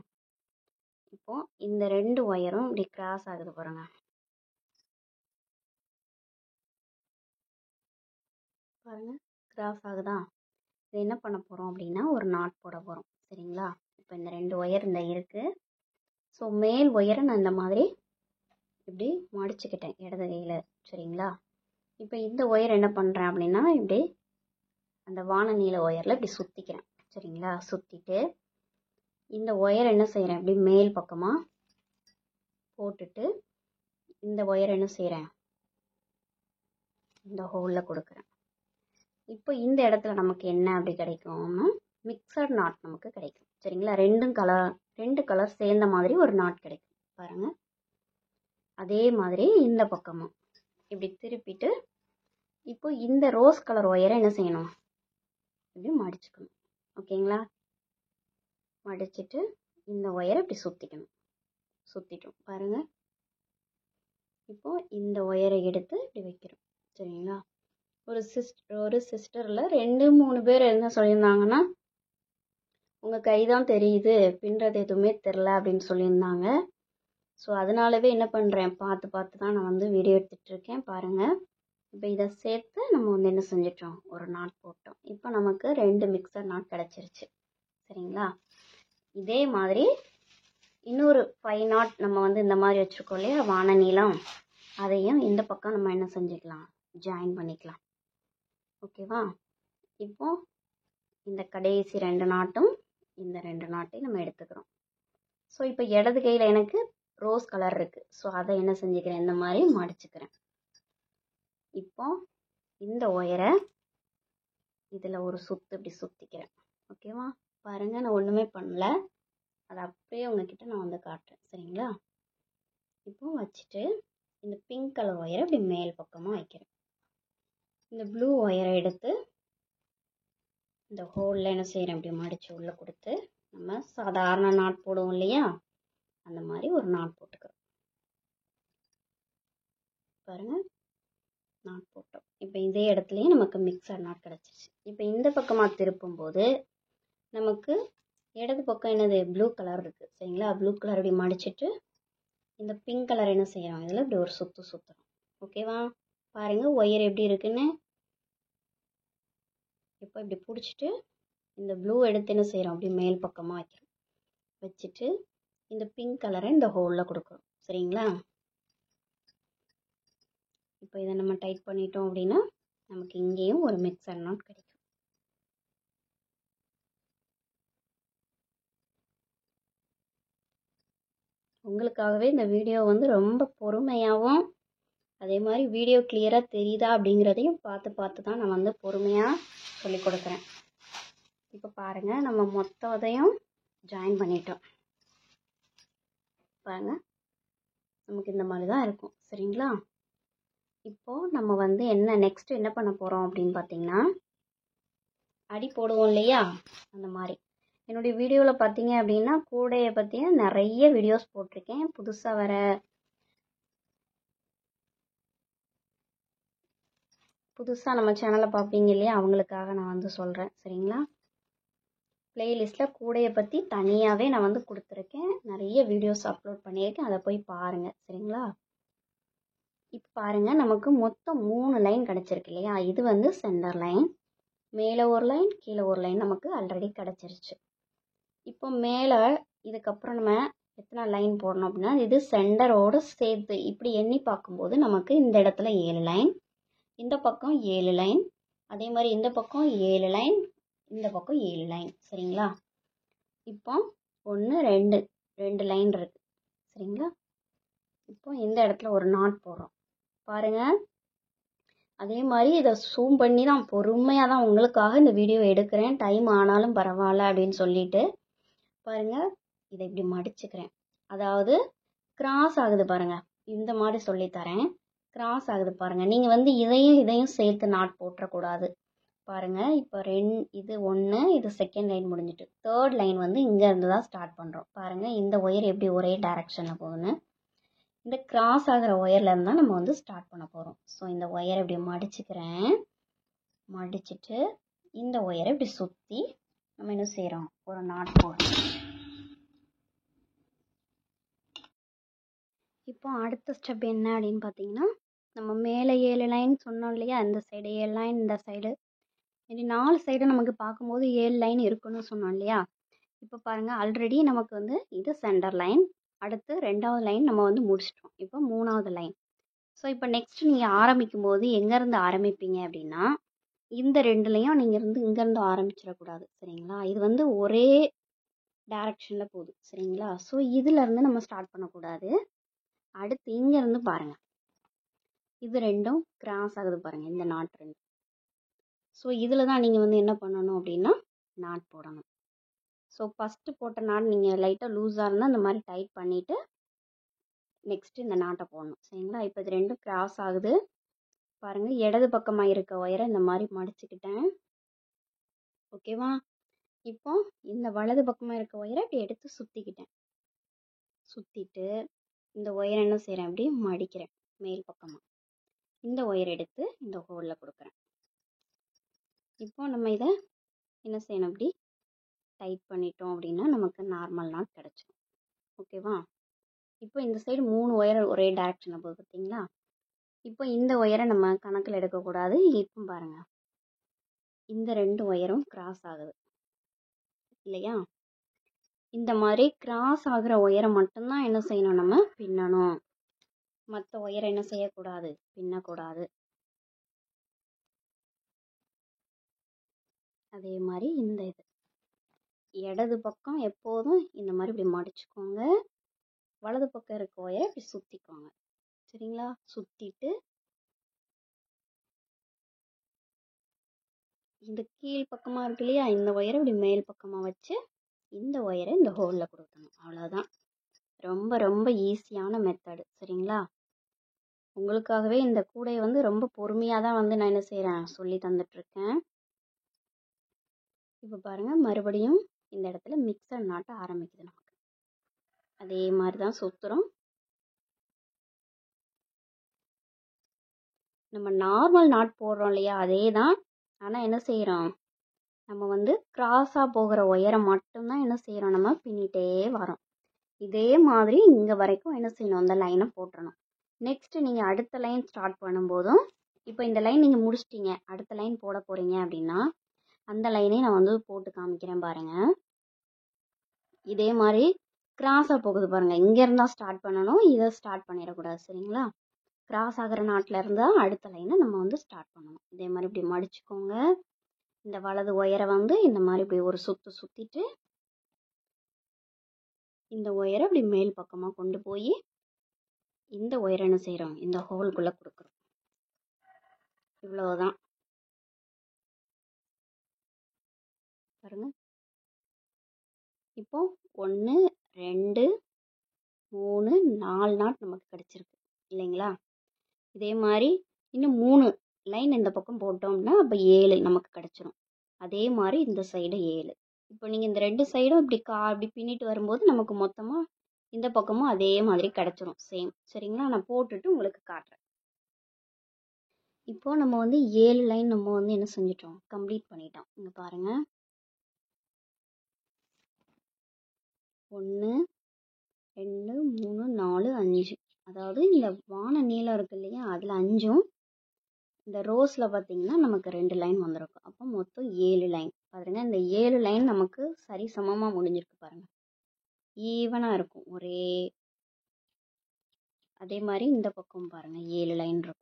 இப்போ இந்த 2 ஒயரும் இப்படி கிராஸ் ஆகுது பாருங்க. பாருங்க, கிராஸ் ஆகுதா? இது என்ன பண்ண போகிறோம் அப்படின்னா ஒரு நாட் போட போகிறோம். சரிங்களா? இப்போ இந்த 2 ஒயர் இந்த இருக்குது. ஸோ மேல் ஒயரை நான் இந்த மாதிரி இப்படி மடிச்சுக்கிட்டேன் இடது கையில். சரிங்களா? இப்போ இந்த ஒயர் என்ன பண்ணுறேன் அப்படின்னா இப்படி அந்த வான நீல ஒயரில் இப்படி சுற்றிக்கிறேன். சரிங்களா? சுற்றிட்டு இந்த ஒயர் என்ன செய்கிறேன், இப்படி மேல் பக்கமாக போட்டுட்டு இந்த ஒயர் என்ன செய்கிறேன், இந்த ஹோலில் கொடுக்குறேன். இப்போ இந்த இடத்துல நமக்கு என்ன அப்படி கிடைக்கும்னா மிக்சட் நாட் நமக்கு கிடைக்கும். சரிங்களா, ரெண்டு கலர் சேர்ந்த மாதிரி ஒரு நாட் கிடைக்கும் பாருங்கள். அதே மாதிரி இந்த பக்கமும் இப்படி திருப்பிட்டு இப்போ இந்த ரோஸ் கலர் ஒயரை என்ன செய்யணும், இப்படி மடிச்சுக்கணும். ஓகேங்களா, மடிச்சுட்டு இந்த ஒயரை இப்படி சுற்றிட்டோம் பாருங்கள். இப்போ இந்த ஒயரை எடுத்து இப்படி வைக்கிறோம். சரிங்களா, ஒரு சிஸ்டரில் 2-3 பேர் என்ன சொல்லியிருந்தாங்கன்னா, உங்கள் கை தான் தெரியுது, பின்னுறது எதுவுமே தெரில அப்படின்னு சொல்லியிருந்தாங்க. ஸோ அதனாலவே என்ன பண்ணுறேன், பார்த்து தான் நான் வந்து வீடியோ எடுத்துகிட்ருக்கேன் பாருங்கள். இப்போ இதை சேர்த்து நம்ம வந்து என்ன செஞ்சிட்டோம், ஒரு நாட் போட்டோம். இப்போ நமக்கு 2 மிக்சர் நாட் கிடச்சிருச்சு. சரிங்களா, இதே மாதிரி இன்னொரு 5 நாட் நம்ம வந்து இந்த மாதிரி வச்சுருக்கோம் இல்லையா, வான நீளம், அதையும் இந்த பக்கம் நம்ம என்ன செஞ்சுக்கலாம், ஜாயின் பண்ணிக்கலாம். ஓகேவா, இப்போ இந்த கடைசி 2 நாட்டும் இந்த 2 நாட்டையும் நம்ம எடுத்துக்கிறோம். ஸோ இப்போ இடது கையில் எனக்கு ரோஸ் கலர் இருக்குது. ஸோ அதை என்ன செஞ்சுக்கிறேன், இந்த மாதிரி மடிச்சுக்கிறேன். இப்போ இந்த ஒயரை இதில் ஒரு சுற்று இப்படி சுற்றிக்கிறேன். ஓகேவா, பாருங்கள், நான் ஒன்றுமே பண்ணல, அதை அப்படியே உங்ககிட்ட நான் வந்து காட்டுறேன். சரிங்களா, இப்போ வச்சுட்டு இந்த பிங்க் கலர் ஒயரை இப்படி மேல் பக்கமாக வைக்கிறேன். இந்த ப்ளூ ஒயரை எடுத்து இந்த ஹோலில் என்ன செய்கிறேன், இப்படி மடித்து உள்ளே கொடுத்து நம்ம சாதாரண நாட் போடுவோம் இல்லையா, அந்த மாதிரி ஒரு நாட் போட்டுக்கிறோம். பாருங்கள், நாட் போட்டோம். இப்போ இதே இடத்துலையும் நமக்கு மிக்சர் நாட் கிடச்சிருச்சு. இப்போ இந்த பக்கமாக திருப்பும்போது நமக்கு இடது பக்கம் என்னது, ப்ளூ கலர் இருக்குது. சரிங்களா, ப்ளூ கலர் இப்படி மடிச்சுட்டு இந்த பிங்க் கலர் என்ன செய்கிறோம், இதில் இப்படி ஒரு சுற்றுறோம். ஓகேவா, பாருங்கள் ஒயர் எப்படி இருக்குன்னு. இப்போ இப்படி பிடிச்சிட்டு இந்த ப்ளூ எடுத்து என்ன செய்கிறோம், அப்படி மேல் பக்கமாக வைக்கிறோம். வச்சுட்டு இந்த பிங்க் கலரை இந்த ஹோலில் கொடுக்குறோம். சரிங்களா, இப்போ இதை நம்ம டைட் பண்ணிட்டோம் அப்படின்னா நமக்கு இங்கேயும் ஒரு மிக்சர் நாட் கிடைக்கும். உங்களுக்காகவே இந்த வீடியோ வந்து ரொம்ப பொறுமையாகவும், அதே மாதிரி வீடியோ கிளியராக தெரியுதா அப்படிங்கிறதையும் பார்த்து தான் நான் வந்து பொறுமையாக சொல்லி கொடுக்குறேன். இப்போ பாருங்கள், நம்ம மொத்தத்தையும் ஜாயின் பண்ணிட்டோம். பாருங்கள், நமக்கு இந்த மாதிரி தான் இருக்கும். சரிங்களா, இப்போது நம்ம வந்து நெக்ஸ்ட்டு என்ன பண்ண போகிறோம் அப்படின்னு பார்த்தீங்கன்னா, அடி போடுவோம் இல்லையா, அந்த மாதிரி என்னுடைய வீடியோவில் பார்த்தீங்க அப்படின்னா கூடையை பற்றி நிறைய வீடியோஸ் போட்டிருக்கேன். புதுசாக நம்ம சேனலை பார்ப்பீங்க இல்லையா, அவங்களுக்காக நான் வந்து சொல்கிறேன். சரிங்களா, பிளேலிஸ்ட்டில் கூடையை பற்றி தனியாகவே நான் வந்து கொடுத்துருக்கேன். நிறைய வீடியோஸ் அப்லோட் பண்ணியிருக்கேன், அதை போய் பாருங்கள். சரிங்களா, இப்போ பாருங்கள், நமக்கு மொத்தம் 3 லைன் கிடச்சிருக்கு இல்லையா. இது வந்து சென்டர் லைன், மேலே ஒரு லைன், கீழே ஒரு லைன் நமக்கு ஆல்ரெடி கிடச்சிருச்சு. இப்போ மேலே இதுக்கப்புறம் நம்ம எத்தனை லைன் போடணும் அப்படின்னா, இது சென்டரோடு சேர்த்து இப்படி எண்ணி பார்க்கும்போது நமக்கு இந்த இடத்துல 7 லைன், இந்த பக்கம் 7 லைன், அதே மாதிரி இந்த பக்கம் 7 லைன், இந்த பக்கம் 7 லைன். சரிங்களா, இப்போ 1 2 லைன் இருக்குது. சரிங்களா, இப்போ இந்த இடத்துல ஒரு நாட் போடுறோம் பாருங்கள். அதே மாதிரி இதை ஜூம் பண்ணி தான் பொறுமையாக தான் உங்களுக்காக இந்த வீடியோ எடுக்கிறேன், டைம் ஆனாலும் பரவாயில்ல அப்படின்னு சொல்லிட்டு பாருங்கள். இதை இப்படி மடிச்சுக்கிறேன், அதாவது கிராஸ் ஆகுது பாருங்கள், இந்த மாதிரி சொல்லித்தரேன். கிராஸ் ஆகுது பாருங்கள், நீங்கள் வந்து இதையும் சேர்த்து நாட் போட்டுறக்கூடாது. பாருங்கள், இப்போ இது 1, இது செகண்ட் லைன் முடிஞ்சிட்டு, தேர்ட் லைன் வந்து இங்கேருந்து தான் ஸ்டார்ட் பண்ணுறோம். பாருங்கள், இந்த ஒயர் எப்படி ஒரே டைரக்ஷனில் போகுதுன்னு. இந்த கிராஸ் ஆகிற ஒயர்லேருந்து தான் நம்ம வந்து ஸ்டார்ட் பண்ண போகிறோம். ஸோ இந்த ஒயரை இப்படி மடிச்சுக்கிறேன், மடிச்சுட்டு இந்த ஒயரை இப்படி சுற்றி நம்ம என்ன செய்கிறோம், ஒரு நாட் போடுறோம். இப்போ அடுத்த ஸ்டெப் என்ன அப்படின்னு பார்த்தீங்கன்னா, நம்ம மேலே 7 லைன் சொன்னோம் இல்லையா, இந்த சைடு 7 லைன், இந்த சைடு இப்படி 4 சைடு நமக்கு பார்க்கும்போது 7 லைன் இருக்குன்னு சொன்னோம் இல்லையா. இப்போ பாருங்கள், ஆல்ரெடி நமக்கு வந்து இது சென்டர் லைன், அடுத்து 2வது லைன் நம்ம வந்து முடிச்சிட்டோம். இப்போ 3வது லைன். ஸோ இப்போ நெக்ஸ்ட் நீங்கள் ஆரம்பிக்கும் போது எங்கேருந்து ஆரம்பிப்பீங்க அப்படின்னா, இந்த 2லையும் நீங்கள் இங்கேருந்து ஆரம்பிச்சிடக்கூடாது. சரிங்களா, இது வந்து ஒரே டைரக்ஷனில் போகுது. சரிங்களா, ஸோ இதிலேருந்து நம்ம ஸ்டார்ட் பண்ணக்கூடாது, அடுத்து இங்கேருந்து பாருங்கள், இது ரெண்டும் கிராஸ் ஆகுது பாருங்கள், இந்த நாட் ரெண்டு. ஸோ இதில் தான் நீங்கள் வந்து என்ன பண்ணணும் அப்படின்னா நாட் போடணும். ஸோ ஃபஸ்ட்டு போட்ட நாட் நீங்கள் லைட்டாக லூஸாக இருந்தால் இந்த மாதிரி டைட் பண்ணிவிட்டு நெக்ஸ்ட்டு இந்த நாட்டை போடணும். சரிங்களா? இப்போ இது ரெண்டும் கிராஸ் ஆகுது பாருங்கள். இடது பக்கமாக இருக்க ஒயரை இந்த மாதிரி மடிச்சுக்கிட்டேன். ஓகேவா? இப்போ இந்த வலது பக்கமாக இருக்க ஒயரை அப்படி எடுத்து சுற்றிக்கிட்டேன். சுற்றிட்டு இந்த ஒயரை என்ன செய்கிறேன், அப்படி மடிக்கிறேன் மேல் பக்கமாக. இந்த ஒயர் எடுத்து இந்த ஹோலில் கொடுக்குறேன். இப்போ நம்ம இதை என்ன செய்யணும், அப்படி டைட் பண்ணிட்டோம் அப்படின்னா நமக்கு நார்மல் நாட் கிடச்சிடும். ஓகேவா? இப்போ இந்த சைடு 3 ஒயர் ஒரே டைரக்ஷனில் போகுது பார்த்தீங்களா? இப்போ இந்த ஒயரை நம்ம கணக்கில் எடுக்கக்கூடாது. இப்போ பாருங்கள், இந்த 2 ஒயரும் கிராஸ் ஆகுது இல்லையா? இந்த மாதிரி கிராஸ் ஆகிற ஒயரை மட்டும்தான் என்ன செய்யணும், நம்ம பின்னணும். மற்ற ஒயரை என்ன செய்யக்கூடாது, பின்னக்கூடாது. அதே மாதிரி இந்த இது இடது பக்கம் எப்போதும் இந்த மாதிரி இப்படி மடிச்சுக்கோங்க. வலது பக்கம் இருக்க ஒயரை இப்படி சுற்றிக்கோங்க. சரிங்களா? சுற்றிட்டு இந்த கீழ் பக்கமாக இருக்கு இல்லையா, இந்த ஒயரை இப்படி மேல் பக்கமாக வச்சு இந்த ஒயரை இந்த ஹோலில் கொடுக்கணும். அவ்வளோதான். ரொம்ப ரொம்ப ஈஸியான மெத்தடு. சரிங்களா? உங்களுக்காகவே இந்த கூடையை வந்து ரொம்ப பொறுமையாக தான் வந்து நான் என்ன செய்கிறேன், சொல்லி தந்துட்டுருக்கேன். இப்போ பாருங்கள், மறுபடியும் இந்த இடத்துல மிக்சட் நாட்ட ஆரம்பிக்குது நமக்கு. அதே மாதிரி தான் சுற்றுறோம். நம்ம நார்மல் நாட் போடுறோம் இல்லையா, அதே தான். ஆனால் என்ன செய்கிறோம், நம்ம வந்து கிராஸாக போகிற ஒயரை மட்டும்தான் என்ன செய்கிறோம், நம்ம பின்னிட்டே வரோம். இதே மாதிரி இங்கே வரைக்கும் என்ன செய்யணும், அந்த லைனை போட்டுறணும். நெக்ஸ்ட்டு நீங்கள் அடுத்த லைன் ஸ்டார்ட் பண்ணும்போதும், இப்போ இந்த லைன் நீங்கள் முடிச்சிட்டிங்க, அடுத்த லைன் போட போகிறீங்க அப்படின்னா அந்த லைனே நான் வந்து போட்டு காமிக்கிறேன் பாருங்கள். இதே மாதிரி கிராஸாக போகுது பாருங்கள். இங்கே இருந்தால் ஸ்டார்ட் பண்ணணும், இதை ஸ்டார்ட் பண்ணிடக்கூடாது. சரிங்களா? கிராஸ் ஆகிற நாட்டில் இருந்தால் அடுத்த லைனை நம்ம வந்து ஸ்டார்ட் பண்ணணும். இதே மாதிரி இப்படி மடிச்சுக்கோங்க. இந்த வலது ஒயரை வந்து இந்த மாதிரி இப்படி ஒரு சுற்றிட்டு இந்த ஒயரை இப்படி மேல் பக்கமாக கொண்டு போய் இந்த ஒயரை என்ன செய்கிறோம், இந்த ஹோல்குள்ளே கொடுக்குறோம். இவ்வளவுதான். பாருங்க, இப்போ 1 2 3 4 நாட் நமக்கு கிடைச்சிருக்கு இல்லைங்களா? இதே மாதிரி இன்னும் 3 லைன் இந்த பக்கம் போட்டோம்னா அப்போ 7 நமக்கு கிடைச்சிரும். அதே மாதிரி இந்த சைடு 7. இப்போ நீங்கள் இந்த 2 சைடும் இப்படி பின்னிட்டு வரும்போது நமக்கு மொத்தமாக இந்த பக்கமும் அதே மாதிரி கிடைச்சிரும், சேம். சரிங்களா? நான் போட்டுட்டு உங்களுக்கு காட்டுறேன். இப்போ நம்ம வந்து 7 லைன் நம்ம வந்து என்ன செஞ்சிட்டோம், கம்ப்ளீட் பண்ணிட்டோம். இங்கே பாருங்கள், 1 2 3 4 5. அதாவது இந்த வான நீளம் இருக்கு இல்லையா, அதில் 5ம் இந்த ரோஸில் பார்த்தீங்கன்னா நமக்கு 2 லைன் வந்திருக்கும். அப்போ மொத்தம் 7 லைன். பாருங்க, இந்த 7 லைன் நமக்கு சரி சமமாக முடிஞ்சிருக்கு பாருங்கள். ஈவனாக இருக்கும் ஒரே. அதே மாதிரி இந்த பக்கம் பாருங்கள், 7 லைன் இருக்கும்.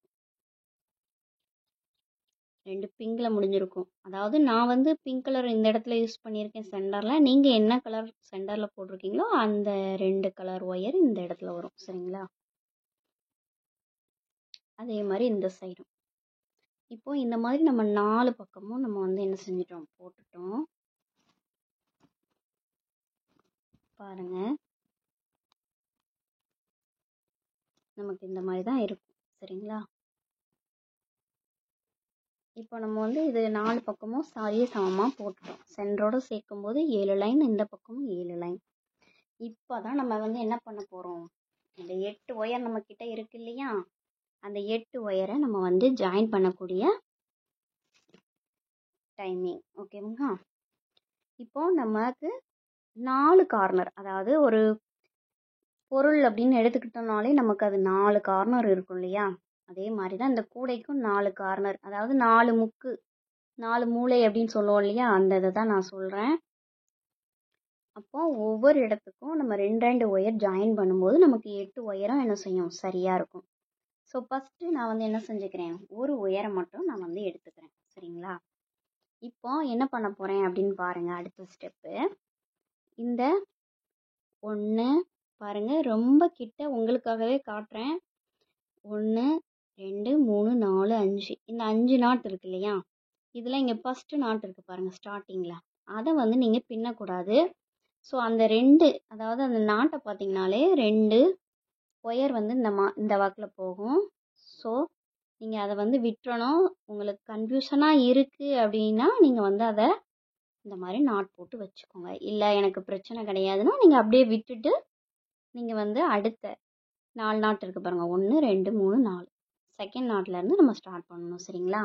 2 பிங்கில் முடிஞ்சிருக்கும். அதாவது நான் வந்து பிங்க் கலர் இந்த இடத்துல யூஸ் பண்ணியிருக்கேன் சென்டரில். நீங்கள் என்ன கலர் சென்டரில் போட்டிருக்கீங்களோ அந்த 2 கலர் ஒயர் இந்த இடத்துல வரும். சரிங்களா? அதே மாதிரி இந்த சைடும். இப்போ இந்த மாதிரி நம்ம 4 பக்கமும் நம்ம வந்து என்ன செஞ்சிட்டோம், போட்டுட்டோம். பாருங்க, நமக்கு இந்த மாதிரி தான் இருக்கும். சரிங்களா? இப்போ நம்ம வந்து இது 4 பக்கமும் சரியே சமமாக போட்டுட்டோம். சென்டரோடு சேர்க்கும்போது 7 லைன், இந்த பக்கமும் 7 லைன். இப்போ தான் நம்ம வந்து என்ன பண்ண போகிறோம், இந்த 8 ஒயர் நம்ம கிட்ட இருக்கு இல்லையா, அந்த 8 ஒயரை நம்ம வந்து ஜாயின் பண்ணக்கூடிய டைமிங். ஓகேங்களா? இப்போ நமக்கு 4 கார்னர், அதாவது ஒரு பொருள் அப்படின்னு எடுத்துக்கிட்டோம்னாலே நமக்கு அது 4 கார்னர் இருக்கும் இல்லையா, அதே மாதிரி தான் இந்த கூடைக்கும் 4 கார்னர், அதாவது 4 முக்கு 4 மூளை அப்படின்னு சொல்லுவோம் இல்லையா, அந்த இதை தான் நான் சொல்கிறேன். அப்போ ஒவ்வொரு இடத்துக்கும் நம்ம 2 ஒயர் ஜாயின் பண்ணும்போது நமக்கு 8 ஒயரும் என்ன செய்யும், சரியாக இருக்கும். ஸோ ஃபஸ்ட்டு நான் வந்து என்ன செஞ்சுக்கிறேன், ஒரு ஒயரை மட்டும் நான் வந்து எடுத்துக்கிறேன். சரிங்களா? இப்போ என்ன பண்ண போகிறேன் அப்படின்னு பாருங்கள். அடுத்த ஸ்டெப்பு, இந்த 1 பாருங்க, ரொம்ப கிட்ட உங்களுக்காகவே காட்டுறேன். 1 2 3 4 5 இந்த 5 நாட் இருக்கு இல்லையா? இதில் இங்கே ஃபஸ்ட்டு நாட் இருக்குது பாருங்கள் ஸ்டார்டிங்கில். அதை வந்து நீங்கள் பின்னக்கூடாது. ஸோ அந்த 2 அதாவது அந்த நாட்டை பார்த்தீங்கனாலே 2 ஒயர் வந்து இந்த வாக்கில் போகும். ஸோ நீங்கள் அதை வந்து விட்டுறணும். உங்களுக்கு கன்ஃபியூஷனாக இருக்குது அப்படின்னா நீங்கள் வந்து அதை இந்த மாதிரி நாட் போட்டு வச்சுக்கோங்க. இல்லை எனக்கு பிரச்சனை கிடையாதுன்னா நீங்கள் அப்படியே விட்டுட்டு நீங்கள் வந்து அடுத்த 4 நாட் இருக்குது பாருங்கள். 1 2 3 4 செகண்ட் நாட்லேருந்து நம்ம ஸ்டார்ட் பண்ணணும். சரிங்களா?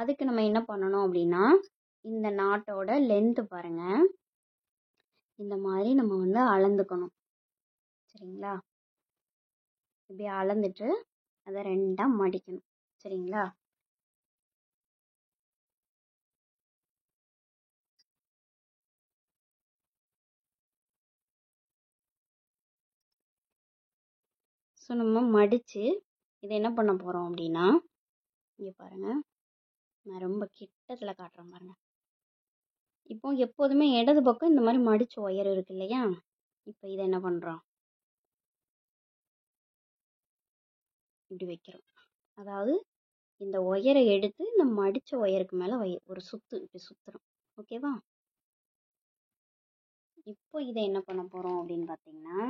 அதுக்கு நம்ம என்ன பண்ணணும் அப்படின்னா, இந்த நாட்டோட லென்த்து பாருங்கள், இந்த மாதிரி நம்ம வந்து அளந்துக்கணும். சரிங்களா? இப்படி அளந்துட்டு அதை 2ஆக மடிக்கணும். சரிங்களா? ஸோ நம்ம மடித்து இதை என்ன பண்ண போகிறோம் அப்படின்னா, இங்கே பாருங்கள், நான் ரொம்ப கிட்டத்தில் காட்டுறேன் பாருங்கள். இப்போ எப்போதுமே இடது பக்கம் இந்த மாதிரி மடித்த ஒயர் இருக்கு இல்லையா? இப்போ இதை என்ன பண்ணுறோம், இப்படி வைக்கிறோம். அதாவது இந்த ஒயரை எடுத்து இந்த மடித்த ஒயருக்கு மேலே ஒரு சுற்று இப்படி சுற்றுறோம். ஓகேவா? இப்போ இதை என்ன பண்ண போகிறோம் அப்படின்னு பார்த்தீங்கன்னா,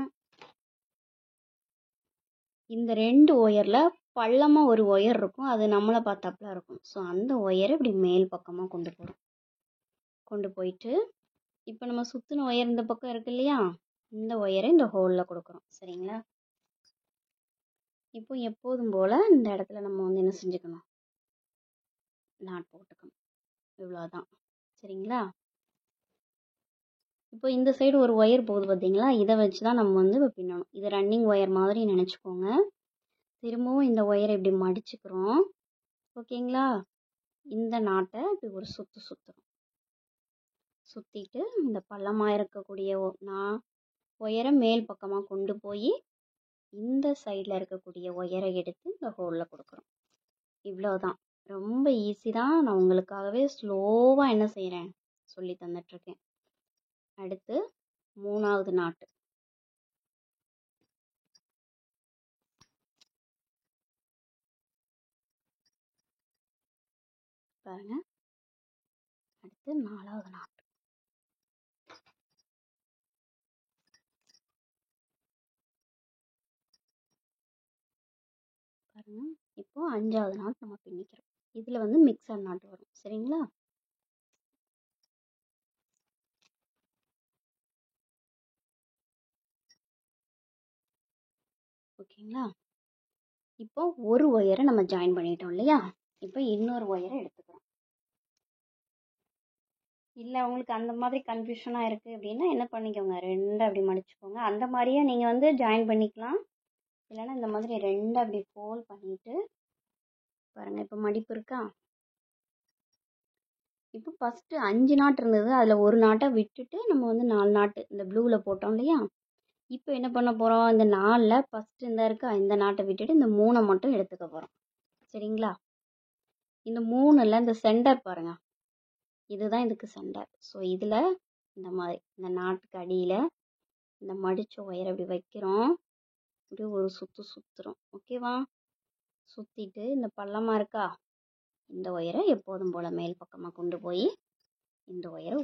இந்த 2 ஒயரில் பள்ளமாக ஒரு ஒயர் இருக்கும், அது நம்மளை பார்த்தாப்புல இருக்கும். ஸோ அந்த ஒயரை இப்படி மேல் பக்கமாக கொண்டு போகிறோம். கொண்டு போயிட்டு இப்போ நம்ம சுற்றின ஒயர் இந்த பக்கம் இருக்கு இல்லையா? இந்த ஒயரை இந்த ஹோலில் கொடுக்குறோம். சரிங்களா? இப்போ எப்போதும் போல் இந்த இடத்துல நம்ம வந்து என்ன செஞ்சுக்கணும், நாட் போட்டுக்கணும். இவ்வளோதான். சரிங்களா? இப்போ இந்த சைடு ஒரு ஒயர் போகுது பார்த்தீங்களா? இதை வச்சு தான் நம்ம வந்து இப்போ பின்னணும். இது ரன்னிங் ஒயர் மாதிரி நினச்சிக்கோங்க. திரும்பவும் இந்த ஒயரை இப்படி மடிச்சுக்கிறோம். ஓகேங்களா? இந்த நாட்டை இப்படி ஒரு சுற்று சுற்றுறோம். சுற்றிட்டு இந்த பள்ளமாக இருக்கக்கூடிய ஒயரை மேல் பக்கமாக கொண்டு போய் இந்த சைடில் இருக்கக்கூடிய ஒயரை எடுத்து இந்த ஹோலில் கொடுக்குறோம். இவ்வளோதான். ரொம்ப ஈஸி தான். நான் உங்களுக்காகவே ஸ்லோவாக என்ன செய்கிறேன் சொல்லி தந்துட்டுருக்கேன். அடுத்து 3ஆவது நாட்டு. பாருங்க, அடுத்து 4ஆவது நாட்டு. பாருங்க, இப்போ 5ஆவது நாட் நம்ம பின்னிக்கிறோம். இதில் வந்து மிக்சர் நாட்டு வரும். சரிங்களா? ஓகேங்களா? இப்போ ஒரு ஒயரை நம்ம ஜாயின் பண்ணிட்டோம் இல்லையா? இப்போ இன்னொரு ஒயரை எடுத்துக்கிறோம். இல்லை உங்களுக்கு அந்த மாதிரி கன்ஃபியூஷனாக இருக்குது அப்படின்னா என்ன பண்ணிக்கோங்க, 2 அப்படி மடிச்சுக்கோங்க. அந்த மாதிரியே நீங்கள் வந்து ஜாயின் பண்ணிக்கலாம். இல்லைன்னா இந்த மாதிரி 2 அப்படி ஃபோல்ட் பண்ணிவிட்டு பாருங்கள், இப்போ மடிப்பு இருக்கா? இப்போ ஃபஸ்ட்டு 5 நாட் இருந்தது, அதில் ஒரு நாட்டை விட்டுட்டு நம்ம வந்து 4 நாட்டு இந்த ப்ளூவில் போட்டோம் இல்லையா? இப்போ என்ன பண்ண போகிறோம், இந்த 4ல் ஃபஸ்ட்டு இந்த இருக்கா, இந்த நாட்டை விட்டுட்டு இந்த 3 மட்டும் எடுத்துக்க போகிறோம். சரிங்களா? இந்த 3ல் இந்த சென்டர் பாருங்கள், இதுதான் இதுக்கு சென்டர். ஸோ இதில் இந்த மாதிரி இந்த நாட்டுக்கு அடியில் இந்த மடித்த ஒயரை அப்படி வைக்கிறோம். இப்படி ஒரு சுற்று சுற்றுறோம். ஓகேவா? சுற்றிட்டு இந்த பள்ளமாக இருக்கா, இந்த ஒயரை எப்போதும் போல் மேல் பக்கமாக கொண்டு போய் இந்த ஒயரை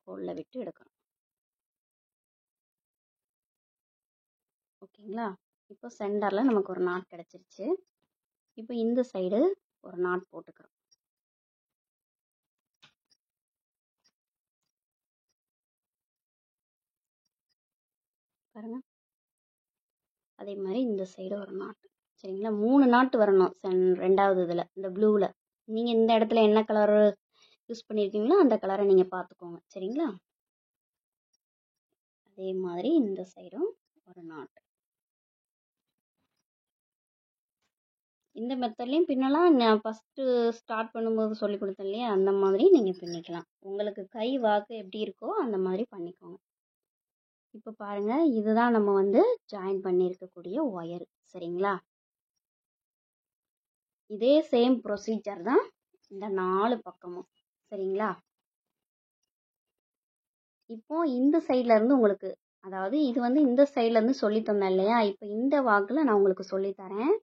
ஹோலில் விட்டு எடுக்கணும். ஓகேங்களா? இப்போ சென்டரில் நமக்கு ஒரு நாட் கிடச்சிருச்சு. இப்போ இந்த சைடு ஒரு நாட் போட்டுக்கிறோம். பாருங்கள், அதே மாதிரி இந்த சைடு ஒரு நாட்டு. சரிங்களா? 3 நாட்டு வரணும் 2ஆவது இதில் இந்த ப்ளூவில். நீங்கள் இந்த இடத்துல என்ன கலர் யூஸ் பண்ணியிருக்கீங்களோ அந்த கலரை நீங்கள் பார்த்துக்கோங்க. சரிங்களா? அதே மாதிரி இந்த சைடும் ஒரு நாட்டு. இந்த மெத்தட்லேயும் பின்னலாம். நான் ஃபஸ்ட்டு ஸ்டார்ட் பண்ணும்போது சொல்லி கொடுத்தேன் இல்லையா, அந்த மாதிரி நீங்கள் பின்னிக்கலாம். உங்களுக்கு கை வாக்கு எப்படி இருக்கோ அந்த மாதிரி பண்ணிக்கோங்க. இப்போ பாருங்கள், இதுதான் நம்ம வந்து ஜாயின் பண்ணியிருக்கக்கூடிய ஒயர். சரிங்களா? இதே சேம் ப்ரொசீஜர் தான் இந்த 4 பக்கமும். சரிங்களா? இப்போ இந்த சைடில் இருந்து உங்களுக்கு அதாவது இது வந்து இந்த சைட்லேருந்து சொல்லி தந்தேன் இல்லையா, இப்போ இந்த வாக்கில் நான் உங்களுக்கு சொல்லித்தரேன்,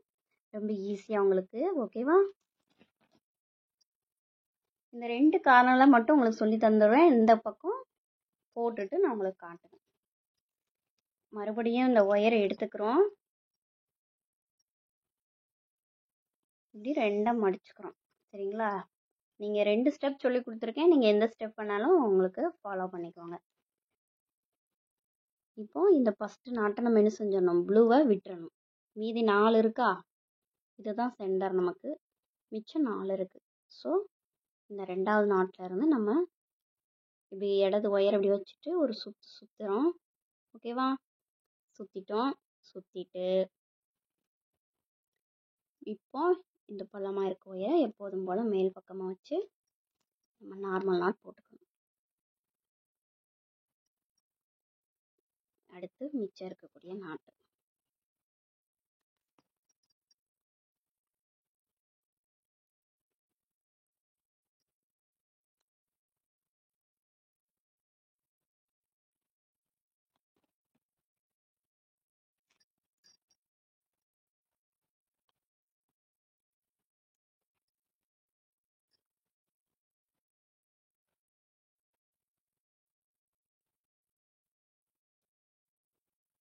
ரொம்ப ஈஸியாக உங்களுக்கு. ஓகேவா? இந்த 2 கார்னரில் மட்டும் உங்களுக்கு சொல்லி தந்துடுறேன். இந்த பக்கம் போட்டுட்டு நான் உங்களுக்கு காட்டுறேன். மறுபடியும் இந்த ஒயரை எடுத்துக்கிறோம், இப்படி 2 மடிச்சுக்கிறோம். சரிங்களா? நீங்கள் 2 ஸ்டெப் சொல்லி கொடுத்துருக்கேன், நீங்கள் எந்த ஸ்டெப் பண்ணாலும் உங்களுக்கு ஃபாலோ பண்ணிக்கோங்க. இப்போ இந்த ஃபஸ்ட்டு நாட்டை நம்ம என்ன செஞ்சிடணும், ப்ளூவை விட்டுறணும். மீதி 4 இருக்கா, இதுதான் சென்டர், நமக்கு மிச்சம் 4 இருக்குது. ஸோ இந்த 2வது நாட்டில் இருந்து நம்ம இப்படி இடது ஒயர் இப்படி வச்சுட்டு ஒரு சுற்றுறோம். ஓகேவா? சுற்றிட்டோம். சுற்றிட்டு இப்போ இந்த பள்ளமாக இருக்க ஒயரை எப்போதும் போல் மேல் பக்கமாக வச்சு நம்ம நார்மல் நாட் போட்டுக்கணும். அடுத்து மிச்சம் இருக்கக்கூடிய நாட்டு.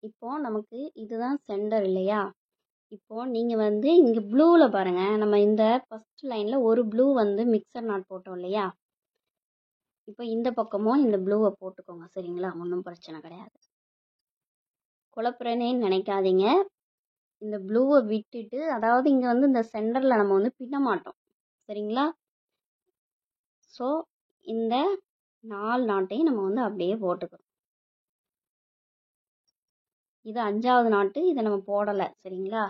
இப்போ நமக்கு இதுதான் சென்டர் இல்லையா, இப்போ நீங்கள் வந்து இங்கே ப்ளூவில் பாருங்கள், நம்ம இந்த ஃபஸ்ட் லைனில் ஒரு ப்ளூ வந்து மிக்சர் நாட் போட்டோம் இல்லையா, இப்போ இந்த பக்கமும் இந்த ப்ளூவை போட்டுக்கோங்க. சரிங்களா? ஒன்றும் பிரச்சனை கிடையாது. குழப்புறேனேன்னு நினைக்காதீங்க. இந்த ப்ளூவை விட்டுட்டு, அதாவது இங்கே வந்து இந்த சென்டரில் நம்ம வந்து பின்ன மாட்டோம். சரிங்களா? ஸோ இந்த 4 நாட்டையும் நம்ம வந்து அப்படியே போட்டுக்கிறோம். இது 5வது நாட்டு, இதை நம்ம போடலை. சரிங்களா?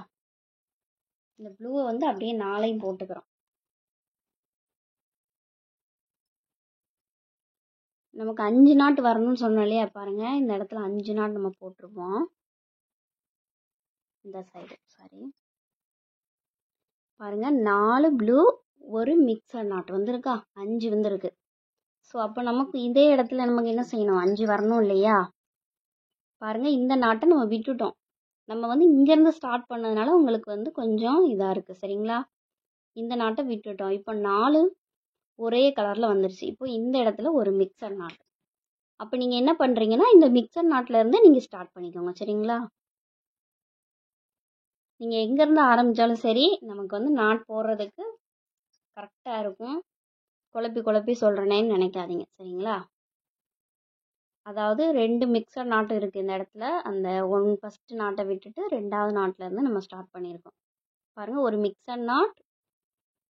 இந்த ப்ளூவை வந்து அப்படியே 4ஐயும் போட்டுக்கிறோம். நமக்கு 5 நாட்டு வரணும்னு சொன்னோம் இல்லையா, பாருங்கள் இந்த இடத்துல 5 நாட் நம்ம போட்டிருப்போம். இந்த சைடு சாரி பாருங்கள், 4 ப்ளூ, ஒரு மிக்சர் நாட் வந்திருக்கா, 5 வந்துருக்கு. ஸோ அப்போ நமக்கு இதே இடத்துல நமக்கு என்ன செய்யணும், 5 வரணும் இல்லையா. பாருங்கள், இந்த நாட்டை நம்ம விட்டுட்டோம். நம்ம வந்து இங்கேருந்து ஸ்டார்ட் பண்ணதுனால உங்களுக்கு வந்து கொஞ்சம் இதாக இருக்குது. சரிங்களா? இந்த நாட்டை விட்டுட்டோம். இப்போ 4 ஒரே கலரில் வந்துருச்சு. இப்போ இந்த இடத்துல ஒரு மிக்சர் நாட். அப்போ நீங்கள் என்ன பண்ணுறீங்கன்னா, இந்த மிக்சர் நாட்டிலேருந்து நீங்கள் ஸ்டார்ட் பண்ணிக்கோங்க. சரிங்களா? நீங்கள் எங்கேருந்து ஆரம்பித்தாலும் சரி, நமக்கு வந்து நாட் போடுறதுக்கு கரெக்டாக இருக்கும். குழப்பி சொல்கிறேனேன்னு நினைக்காதீங்க. சரிங்களா? அதாவது 2 மிக்சர் நாட்டு இருக்குது இந்த இடத்துல. அந்த ஃபஸ்ட்டு நாட்டை விட்டுட்டு 2வது நாட்டிலேருந்து நம்ம ஸ்டார்ட் பண்ணியிருக்கோம். பாருங்கள், ஒரு மிக்சர் நாட்.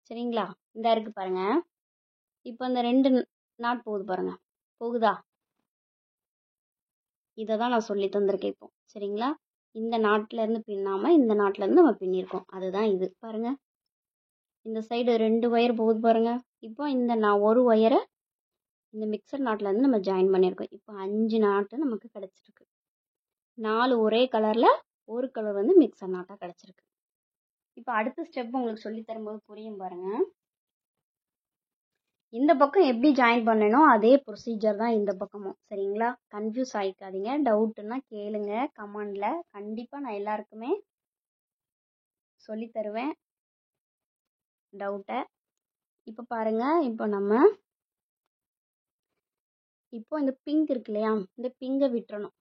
சரிங்களா? இந்த இருக்குது பாருங்கள். இப்போ இந்த 2 நாட் போகுது பாருங்கள், போகுதா? இதை தான் நான் சொல்லி தந்திருக்கேன் இப்போ. சரிங்களா? இந்த நாட்டிலேருந்து பின்னாமல் இந்த நாட்டிலேருந்து நம்ம பின்னிருக்கோம். அதுதான் இது. பாருங்கள், இந்த சைடு 2 ஒயர் போகுது பாருங்கள். இப்போ இந்த ஒரு ஒயரை இந்த மிக்சர் நாட்டிலேருந்து நம்ம ஜாயின் பண்ணியிருக்கோம். இப்போ 5 நாட்டு நமக்கு கிடச்சிருக்கு. 4 ஒரே கலரில், ஒரு கலர் வந்து மிக்சர் நாட்டாக கிடச்சிருக்கு. இப்போ அடுத்த ஸ்டெப் உங்களுக்கு சொல்லி தரும்போது புரியும் பாருங்கள். இந்த பக்கம் எப்படி ஜாயின் பண்ணணும் அதே ப்ரொசீஜர் தான் இந்த பக்கமும். சரிங்களா? கன்ஃபியூஸ் ஆகிக்காதீங்க. டவுட்டுன்னா கேளுங்க கமெண்டில். கண்டிப்பாக நான் எல்லாருக்குமே சொல்லி தருவேன் டவுட்டை. இப்போ பாருங்கள், இப்போ நம்ம இந்த பிங்க் இருக்கு இல்லையா, இந்த பிங்கை விட்டுறணும்.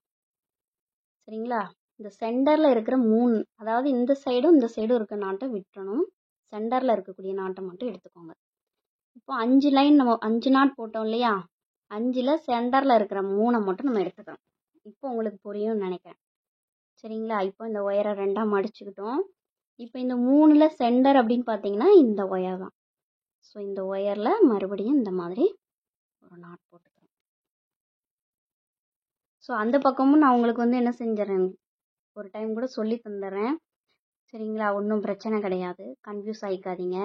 சரிங்களா? இந்த சென்டரில் இருக்கிற 3, அதாவது இந்த சைடும் இந்த சைடும் இருக்க நாட்டை விட்டுறணும். சென்டரில் இருக்கக்கூடிய நாட்டை மட்டும் எடுத்துக்கோங்க. இப்போ 5 லைன் நம்ம 5 நாட் போட்டோம் இல்லையா, 5ல் சென்டரில் இருக்கிற 3 மட்டும் நம்ம எடுத்துக்கிறோம். இப்போ உங்களுக்கு புரியும்னு நினைக்கிறேன். சரிங்களா? இப்போ இந்த ஒயரை 2ஆக மடிச்சுக்கிட்டோம். இப்போ இந்த 3ல் சென்டர் அப்படின்னு பார்த்தீங்கன்னா இந்த ஒயர் தான். ஸோ இந்த ஒயரில் மறுபடியும் இந்த மாதிரி ஒரு நாட் போட்டுக்கிறேன். ஸோ அந்த பக்கமும் நான் உங்களுக்கு வந்து என்ன செஞ்சிடறேன், ஒரு டைம் கூட சொல்லி தந்துடுறேன். சரிங்களா? ஒன்றும் பிரச்சனை கிடையாது. கன்ஃபியூஸ் ஆகிக்காதீங்க.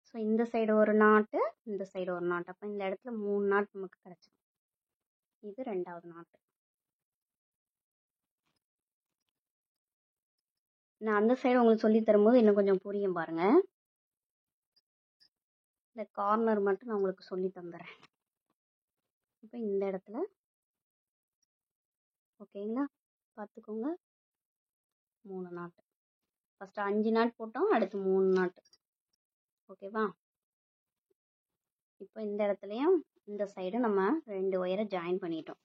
ஸோ இந்த சைடு ஒரு நாட்டு, இந்த சைடு ஒரு நாட்டு. அப்போ இந்த இடத்துல 3 நாட் நமக்கு கிடச்சிடும். இது 2வது நாட்டு. நான் அந்த சைடு உங்களுக்கு சொல்லி தரும்போது இன்னும் கொஞ்சம் புரியும் பாருங்கள். இந்த கார்னர் மட்டும் நான் உங்களுக்கு சொல்லி தந்துடுறேன். இப்போ இந்த இடத்துல ஓகேங்களா? பார்த்துக்கோங்க. 3 நாட்டு. ஃபஸ்ட்டு 5 நாட் போட்டோம், அடுத்து 3 நாட்டு. ஓகேவா? இப்போ இந்த இடத்துலையும் இந்த சைடு நம்ம 2 ஒயரை ஜாயின் பண்ணிட்டோம்.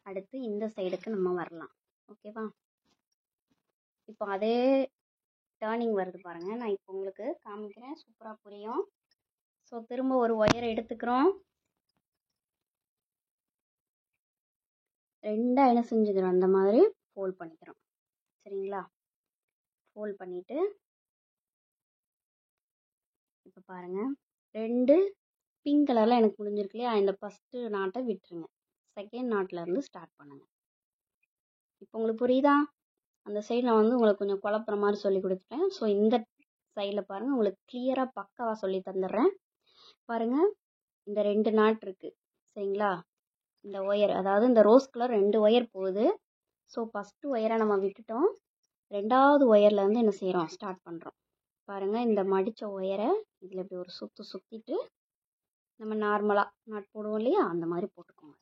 அடுத்து இந்த சைடுக்கு நம்ம வரலாம். ஓகேவா? இப்போ அதே டேர்னிங் வருது பாருங்கள். நான் இப்போ உங்களுக்கு காமிக்கிறேன், சூப்பராக புரியும். ஸோ திரும்ப ஒரு ஒயரை எடுத்துக்கிறோம். 2 என்ன செஞ்சுக்கிறோம், அந்த மாதிரி ஃபோல்ட் பண்ணிக்கிறோம். சரிங்களா? ஃபோல்ட் பண்ணிவிட்டு இப்போ பாருங்கள், 2 பிங்க் கலரில் எனக்கு முடிஞ்சிருக்கு இல்லையா? இந்த ஃபஸ்ட்டு நாட்டை விட்டுருங்க. செகண்ட் நாட்டிலேருந்து ஸ்டார்ட் பண்ணுங்கள். இப்போ உங்களுக்கு புரியுதா? அந்த சைடு நான் வந்து உங்களுக்கு கொஞ்சம் குழப்புற மாதிரி சொல்லி கொடுத்துட்டேன். ஸோ இந்த சைடில் பாருங்கள், உங்களுக்கு கிளியராக பக்காவாக சொல்லி தந்துடுறேன். பாருங்கள், இந்த 2 நாட் இருக்குது. சரிங்களா? இந்த ஒயர், அதாவது இந்த ரோஸ் கலர் 2 ஒயர் போகுது. ஸோ ஃபஸ்ட்டு ஒயரை நம்ம விட்டுட்டோம். 2வது ஒயர்லேருந்து என்ன செய்கிறோம், ஸ்டார்ட் பண்ணுறோம். பாருங்கள், இந்த மடித்த ஒயரை இதில் இப்படி ஒரு சுற்றிட்டு நம்ம நார்மலாக நாட் போடுவோம் இல்லையா, அந்த மாதிரி போட்டுக்கோங்க.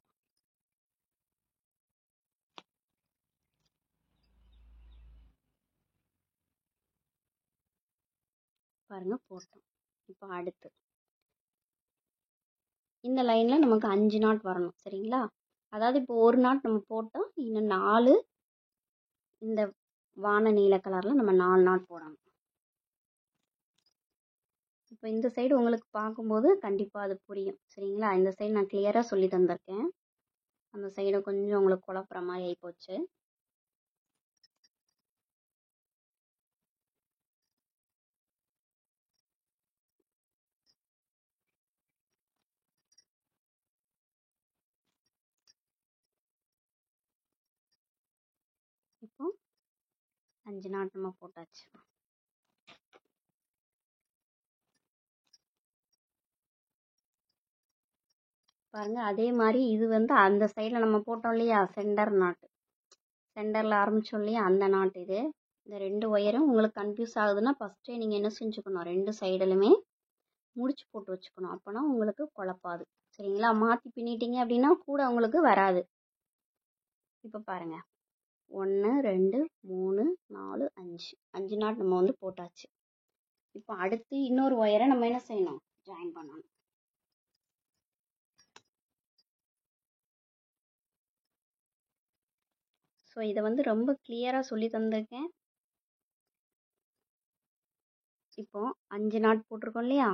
பாருங்கள், போட்டோம். இப்போ அடுத்து இந்த லைனில் நமக்கு 5 நாட் வரணும். சரிங்களா? அதாவது இப்போ ஒரு நாட் நம்ம போட்டோம், இன்னும் 4 இந்த வான நீல கலரில் நம்ம 4 நாட் போடணும். இப்போ இந்த சைடு உங்களுக்கு பார்க்கும்போது கண்டிப்பாக அது புரியும். சரிங்களா? இந்த சைடு நான் கிளியராக சொல்லி தந்திருக்கேன். அந்த சைடு கொஞ்சம் உங்களுக்கு குழப்புற மாதிரி ஆகிப்போச்சு. இப்போ 5 நாட் நம்ம போட்டாச்சு. பாருங்கள், அதே மாதிரி இது வந்து அந்த சைடில் நம்ம போட்டோம் இல்லையா, சென்டர் நாட்டு, சென்டரில் ஆரம்பித்தோம் இல்லையா, அந்த நாட் இது. இந்த 2 ஒயரும் உங்களுக்கு கன்ஃபியூஸ் ஆகுதுன்னா ஃபஸ்ட்டே நீங்கள் என்ன செஞ்சுக்கணும், 2 சைடுலுமே முடிச்சு போட்டு வச்சுக்கணும். அப்போனா உங்களுக்கு குழப்பாது. சரிங்களா? மாற்றி பின்னிட்டீங்க அப்படின்னா கூட உங்களுக்கு வராது. இப்போ பாருங்கள், 1 2 3 4 5 நாட் நம்ம வந்து போட்டாச்சு. இப்போ அடுத்து இன்னொரு ஒயரை நம்ம என்ன செய்யணும், ஜாயின் பண்ணணும். ஸோ இதை வந்து ரொம்ப கிளியராக சொல்லி தந்திருக்கேன். இப்போ 5 நாட் போட்டிருக்கோம் இல்லையா?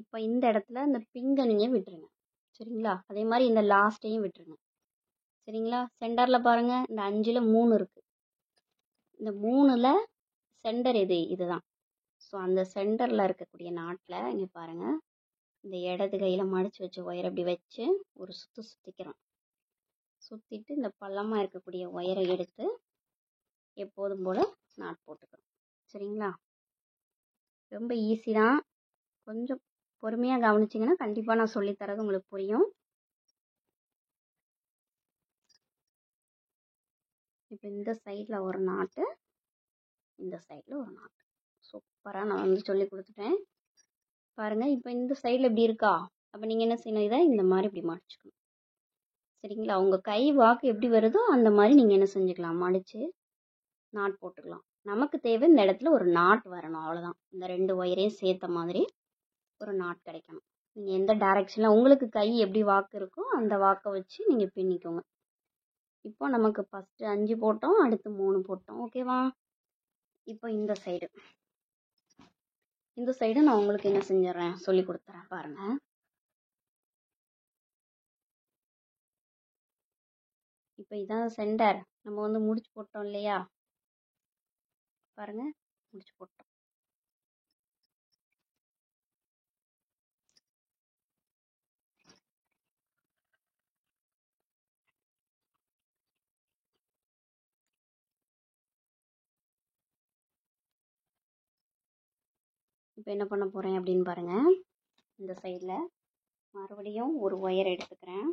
இப்போ இந்த இடத்துல இந்த பிங்கை நீங்கள் விட்டுருங்க. சரிங்களா? அதே மாதிரி இந்த லாஸ்ட்டையும் விட்டுருங்க. சரிங்களா? சென்டரில் பாருங்கள், இந்த 5ல் 3 இருக்குது. இந்த 3ல் சென்டர் இதுதான். ஸோ அந்த சென்டரில் இருக்கக்கூடிய நாட்டில் இங்கே பாருங்கள், இந்த இடது கையில் மடித்து வச்ச ஒயரை அப்படி வச்சு ஒரு சுற்றிக்கிறோம். சுற்றிட்டு இந்த பள்ளமாக இருக்கக்கூடிய ஒயரை எடுத்து எப்போதும் போல் நாட் போட்டுக்கிறோம். சரிங்களா? ரொம்ப ஈஸி தான். கொஞ்சம் பொறுமையாக கவனிச்சிங்கன்னா கண்டிப்பாக நான் சொல்லித்தரது உங்களுக்கு புரியும். இப்போ இந்த சைடில் ஒரு நாட்டு, இந்த சைடில் ஒரு நாட்டு. சூப்பராக நான் வந்து சொல்லி கொடுத்துட்டேன். பாருங்கள், இப்போ இந்த சைடில் இப்படி இருக்கா? அப்போ நீங்கள் என்ன செய்யணும், இதை இந்த மாதிரி இப்படி மடிச்சுக்கணும். சரிங்களா? உங்கள் கை வாக்கு எப்படி வருதோ அந்த மாதிரி நீங்கள் என்ன செஞ்சுக்கலாம், மடித்து நாட் போட்டுக்கலாம். நமக்கு தேவை இந்த இடத்துல ஒரு நாட் வரணும், அவ்வளோதான். இந்த 2 ஒயரையும் சேர்த்த மாதிரி ஒரு நாட் கிடைக்கணும். நீங்கள் எந்த டைரெக்ஷனில் உங்களுக்கு கை எப்படி வாக்கு இருக்கோ அந்த வாக்கை வச்சு நீங்கள் பின்னிக்கோங்க. இப்போ நமக்கு ஃபஸ்ட்டு 5 போட்டோம், அடுத்து 3 போட்டோம். ஓகேவா? இப்போ இந்த சைடு நான் உங்களுக்கு என்ன செஞ்சிடறேன், சொல்லி கொடுத்துறேன். பாருங்கள், இப்போ இதான் சென்டர். நம்ம வந்து முடிச்சு போட்டோம் இல்லையா? பாருங்கள், முடிச்சு போட்டோம். இப்போ என்ன பண்ண போகிறேன் அப்படின்னு பாருங்கள், இந்த சைடில் மறுபடியும் ஒரு ஒயர் எடுத்துக்கிறேன்.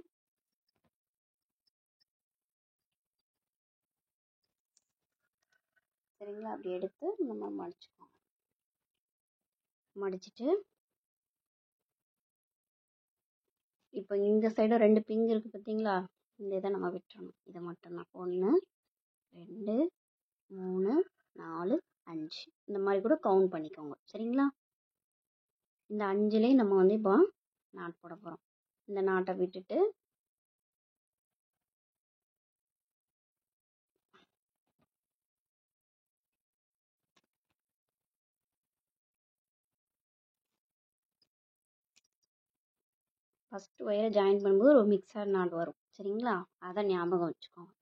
சரிங்களா? அப்படி எடுத்து நம்ம மடிச்சுக்கோங்க. மடிச்சுட்டு இப்போ இந்த சைடும் 2 பிங்க் இருக்குது பார்த்தீங்களா? இந்த இதை நம்ம விட்டுறணும். இதை மட்டும்தான். 1 2 3 4 5 இந்த மாதிரி கூட கவுண்ட் பண்ணிக்கோங்க. சரிங்களா? இந்த 5லேயும் நம்ம வந்து இப்போ நாட் போட போகிறோம். இந்த நாட்டை விட்டுட்டு ஃபஸ்ட்டு ஒயரை ஜாயின் பண்ணும்போது ஒரு மிக்சர் நாட் வரும். சரிங்களா? அதை ஞாபகம் வச்சுக்கோங்க.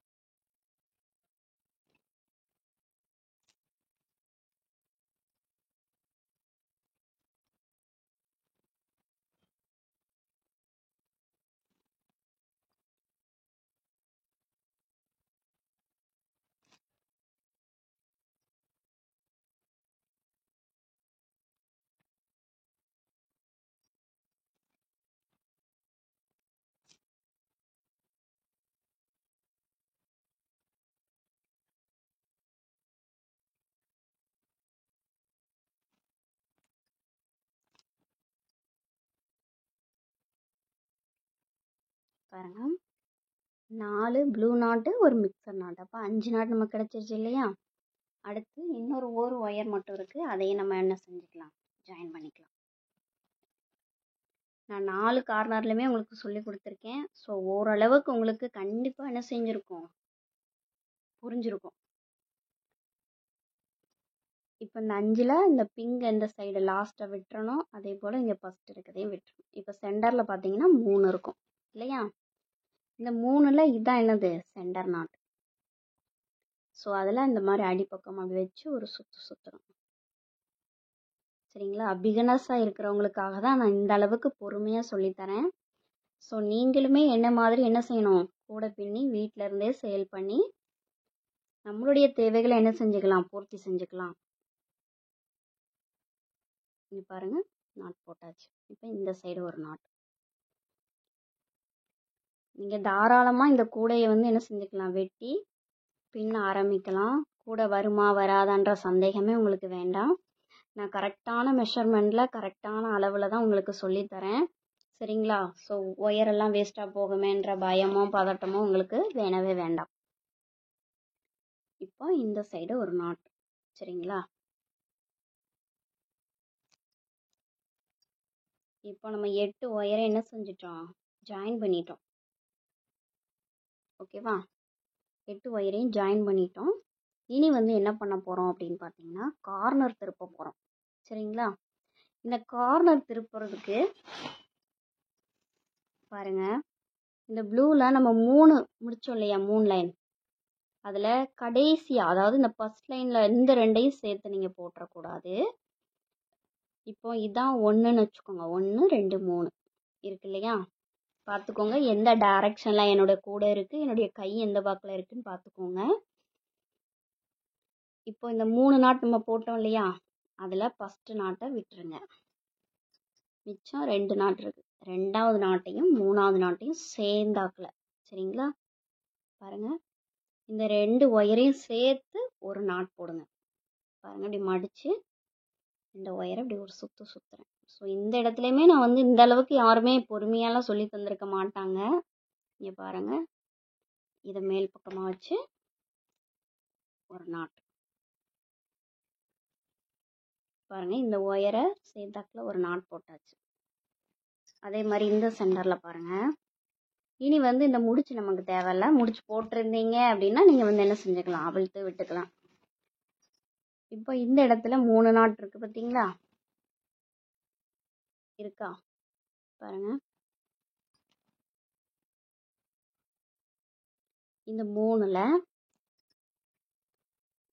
பாருங்க, 4 ப்ளூ நாட்டு ஒரு மிக்சர் நாட். அப்போ 5 நாட் நமக்கு கிடச்சிருச்சு இல்லையா? அடுத்து இன்னொரு ஒரு ஒயர் மட்டும் இருக்குது. அதையும் நம்ம என்ன செஞ்சுக்கலாம், ஜாயின் பண்ணிக்கலாம். நான் 4 கார்னர்லையுமே உங்களுக்கு சொல்லி கொடுத்துருக்கேன். ஸோ ஓரளவுக்கு உங்களுக்கு கண்டிப்பாக என்ன செஞ்சுருக்கும், புரிஞ்சிருக்கும். இப்போ இந்த 5ல் இந்த பிங்க் இந்த சைடு லாஸ்ட்டை விட்டுறணும். அதே போல் இங்கே ஃபஸ்ட் இருக்கிறதையும் விட்டுறணும். இப்போ சென்டரில் பார்த்தீங்கன்னா 3 இருக்கும் இல்லையா? இந்த 3ல் இதுதான் என்னது, சென்டர் நாட். ஸோ அதில் இந்த மாதிரி அடிப்பக்கம் அப்படி வச்சு ஒரு சுற்றணும். சரிங்களா? பிகினர்ஸாக இருக்கிறவங்களுக்காக தான் நான் இந்த அளவுக்கு பொறுமையாக சொல்லித்தரேன். ஸோ நீங்களுமே என்ன மாதிரி என்ன செய்யணும், கூட பின்னி வீட்டில் இருந்தே சேல் பண்ணி நம்மளுடைய தேவைகளை என்ன செஞ்சுக்கலாம், பூர்த்தி செஞ்சுக்கலாம். இங்கே பாருங்கள், நாட் போட்டாச்சு. இப்போ இந்த சைடு ஒரு நாட். நீங்கள் தாராளமாக இந்த கூடையை வந்து என்ன செஞ்சுக்கலாம், வெட்டி பின்ன ஆரம்பிக்கலாம். கூட வருமா வராதான்ற சந்தேகமே உங்களுக்கு வேண்டாம். நான் கரெக்டான மெஷர்மெண்ட்டில் கரெக்டான அளவில் தான் உங்களுக்கு சொல்லித்தரேன். சரிங்களா? ஸோ ஒயரெல்லாம் வேஸ்ட்டாக போகுமேன்ற பயமோ பதட்டமோ உங்களுக்கு வேணவே வேண்டாம். இப்போ இந்த சைடு ஒரு நாட். சரிங்களா? இப்போ நம்ம 8 ஒயரை என்ன செஞ்சிட்டோம், ஜாயின் பண்ணிட்டோம். ஓகேவா? 8 ஒயரையும் ஜாயின் பண்ணிட்டோம். இனி வந்து என்ன பண்ண போகிறோம் அப்படின்னு பார்த்தீங்கன்னா, கார்னர் திருப்ப போகிறோம். சரிங்களா? இந்த கார்னர் திருப்புறதுக்கு பாருங்க, இந்த ப்ளூவில் நம்ம 3 முடித்தோம் இல்லையா, 3 லைன். அதில் கடைசியாக, அதாவது இந்த ஃபஸ்ட் லைனில் இந்த 2ஐயும் சேர்த்து நீங்கள் போட்டுறக்கூடாது. இப்போ இதான் 1ன்னு வச்சுக்கோங்க. 1 2 3 இருக்கு இல்லையா? பார்த்துக்கோங்க எந்த டைரக்ஷனில் என்னோட கூடை இருக்குது, என்னுடைய கை எந்த பக்கத்தில் இருக்குதுன்னு பார்த்துக்கோங்க. இப்போ இந்த 3 நாட் நம்ம போட்டோம் இல்லையா, அதில் ஃபஸ்ட்டு நாட்டை விட்டுருங்க. மிச்சம் 2 நாட் இருக்குது. 2வது நாட்டையும் 3வது நாட்டையும் சேர்ந்தாக்கல. சரிங்களா? பாருங்கள், இந்த 2 ஒயரையும் சேர்த்து ஒரு நாட் போடுங்க. பாருங்கள், இப்படி மடித்து இந்த ஒயரை இப்படி ஒரு சுற்றுறேன். ஸோ இந்த இடத்துலையுமே நான் வந்து இந்த அளவுக்கு யாருமே பொறுமையாலாம் சொல்லி தந்திருக்க மாட்டாங்க. இங்கே பாருங்கள், இதை மேல் பக்கமாக வச்சு ஒரு நாட். பாருங்கள், இந்த ஒயரை சேர்த்தாக்கில் ஒரு நாட் போட்டாச்சு. அதே மாதிரி இந்த சென்டரில் பாருங்கள். இனி வந்து இந்த முடிச்சு நமக்கு தேவையில்ல. முடிச்சு போட்டிருந்தீங்க அப்படின்னா நீங்கள் வந்து என்ன செஞ்சுக்கலாம், அவிழ்த்து விட்டுக்கலாம். இப்போ இந்த இடத்துல 3 நாட் இருக்குது பார்த்தீங்களா, இருக்கா? பாருங்கள், இந்த 3ல்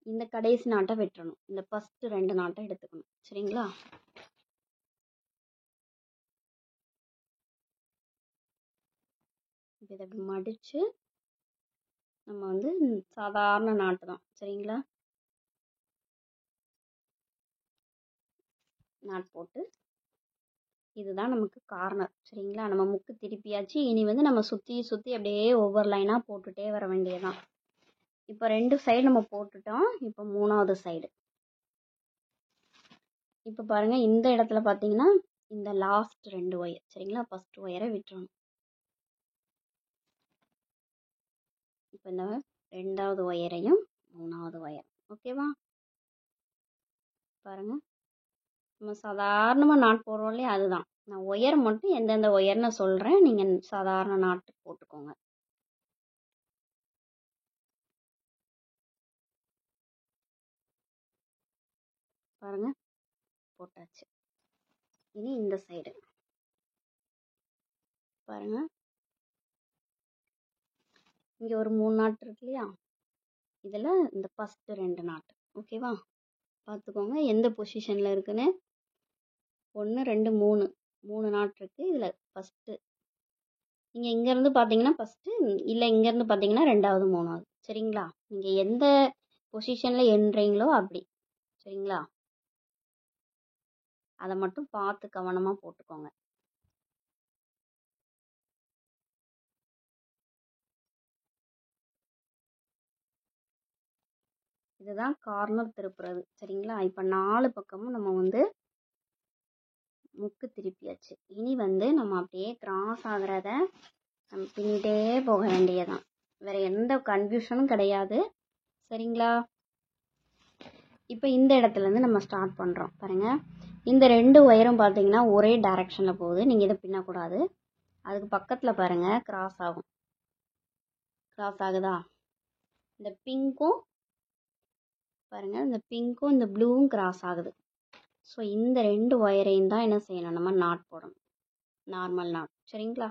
இந்த கடைசி நாட்டை வெட்டணும். இந்த ஃபஸ்ட்டு 2 நாட்டை எடுத்துக்கணும். சரிங்களா? இதை அப்படி மடித்து நம்ம வந்து சாதாரண நாட்டு தான். சரிங்களா? நாட் போட்டு இதுதான் நமக்கு கார்னர். சரிங்களா? நம்ம முக்கு திருப்பியாச்சு. இனி வந்து நம்ம சுற்றி சுற்றி அப்படியே ஒவ்வொரு லைனாக போட்டுகிட்டே வர வேண்டியதுதான். இப்போ 2 சைடு நம்ம போட்டுட்டோம். இப்போ 3வது சைடு. இப்போ பாருங்கள், இந்த இடத்துல பார்த்தீங்கன்னா இந்த லாஸ்ட் 2 ஒயர். சரிங்களா? ஃபஸ்ட் ஒயரை விட்டுறணும். இப்போ இந்த 2வது ஒயரையும் 3வது ஒயர். ஓகேவா? பாருங்கள், நம்ம சாதாரணமாக நாட் போடுறோம் இல்லையா, அதுதான். நான் ஒயர் மட்டும் எந்தெந்த ஒயர்னு சொல்கிறேன், நீங்கள் சாதாரண நாட்டு போட்டுக்கோங்க. பாருங்கள், போட்டாச்சு. இனி இந்த சைடு பாருங்கள், இங்கே ஒரு 3 நாட்டு இருக்கு இல்லையா, இதில் இந்த ஃபஸ்ட்டு 2 நாட்டு. ஓகேவா? பார்த்துக்கோங்க எந்த பொசிஷனில் இருக்குன்னு. 1 2 3 நாட்டு இருக்குது. இதில் ஃபஸ்ட்டு நீங்கள் இங்கேருந்து பார்த்தீங்கன்னா ஃபஸ்ட்டு, இல்லை இங்கேருந்து பார்த்தீங்கன்னா 2வது 3வது. சரிங்களா? நீங்கள் எந்த பொசிஷனில் எண்றீங்களோ அப்படி. சரிங்களா? அதை மட்டும் பார்த்து கவனமாக போட்டுக்கோங்க. இதுதான் கார்னர் திருப்புறது. சரிங்களா? இப்போ 4 பக்கமும் நம்ம வந்து முக்கு திருப்பியாச்சு. இனி வந்து நம்ம அப்படியே கிராஸ் ஆகிறத நம்ம பின்னிட்டே போக வேண்டியதான். வேறு எந்த கன்ஃபியூஷனும் கிடையாது. சரிங்களா? இப்போ இந்த இடத்துலேருந்து நம்ம ஸ்டார்ட் பண்ணுறோம். பாருங்கள், இந்த 2 ஒயரும் பார்த்தீங்கன்னா ஒரே டைரக்ஷனில் போகுது. நீங்கள் இதை பின்னக்கூடாது. அதுக்கு பக்கத்தில் பாருங்கள் கிராஸ் ஆகும். கிராஸ் ஆகுதா? இந்த பிங்க்கும் பாருங்கள், இந்த பிங்க்கும் இந்த ப்ளூவும் கிராஸ் ஆகுது. ஸோ இந்த 2 ஒயரையும் தான் என்ன செய்யணும், நம்ம நாட் போடணும். Normal not. சரிங்களா?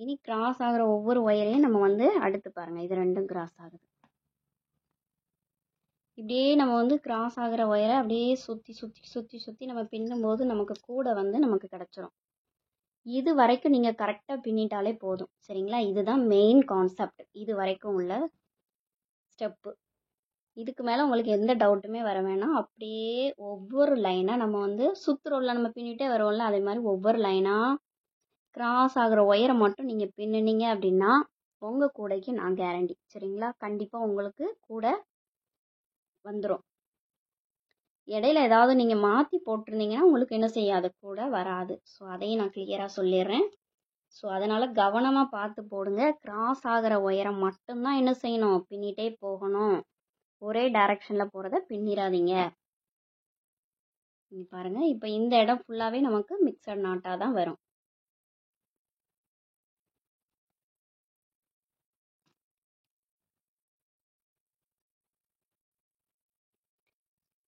இனி கிராஸ் ஆகிற ஒவ்வொரு ஒயரையும் நம்ம வந்து அடுத்து பாருங்கள், இது 2ம் கிராஸ் ஆகுது. இப்படியே நம்ம வந்து கிராஸ் ஆகிற ஒயரை அப்படியே சுற்றி சுற்றி சுற்றி சுற்றி நம்ம பின்னும்போது நமக்கு கூட வந்து நமக்கு கிடச்சிரும். இது வரைக்கும் நீங்கள் கரெக்டாக பின்னிட்டாலே போதும். சரிங்களா? இதுதான் மெயின் கான்செப்ட். இது வரைக்கும் உள்ள ஸ்டெப்பு. இதுக்கு மேலே உங்களுக்கு எந்த டவுட்டுமே வர வேணாம். அப்படியே ஒவ்வொரு லைனாக நம்ம வந்து சுற்றுறோம்ல, நம்ம பின்னிட்டே வரோம்ல, அதே மாதிரி ஒவ்வொரு லைனாக கிராஸ் ஆகிற ஒயரை மட்டும் நீங்கள் பின்னுனீங்க அப்படின்னா உங்கள் கூடைக்கு நான் கேரண்டி. சரிங்களா? கண்டிப்பாக உங்களுக்கு கூட வந்துடும். இடையில ஏதாவது நீங்கள் மாற்றி போட்டிருந்தீங்கன்னா உங்களுக்கு என்ன செய்யாது, கூட வராது. ஸோ அதையும் நான் கிளியராக சொல்லிடுறேன். ஸோ அதனால் கவனமாக பார்த்து போடுங்க. கிராஸ் ஆகிற ஒயரை மட்டும்தான் என்ன செய்யணும், பின்னிட்டே போகணும். ஒரே டைரக்ஷனில் போகிறத பின்னிடாதீங்க. நீங்கள் பாருங்கள், இப்போ இந்த இடம் ஃபுல்லாகவே நமக்கு மிக்சட் நாட்டாக தான் வரும்.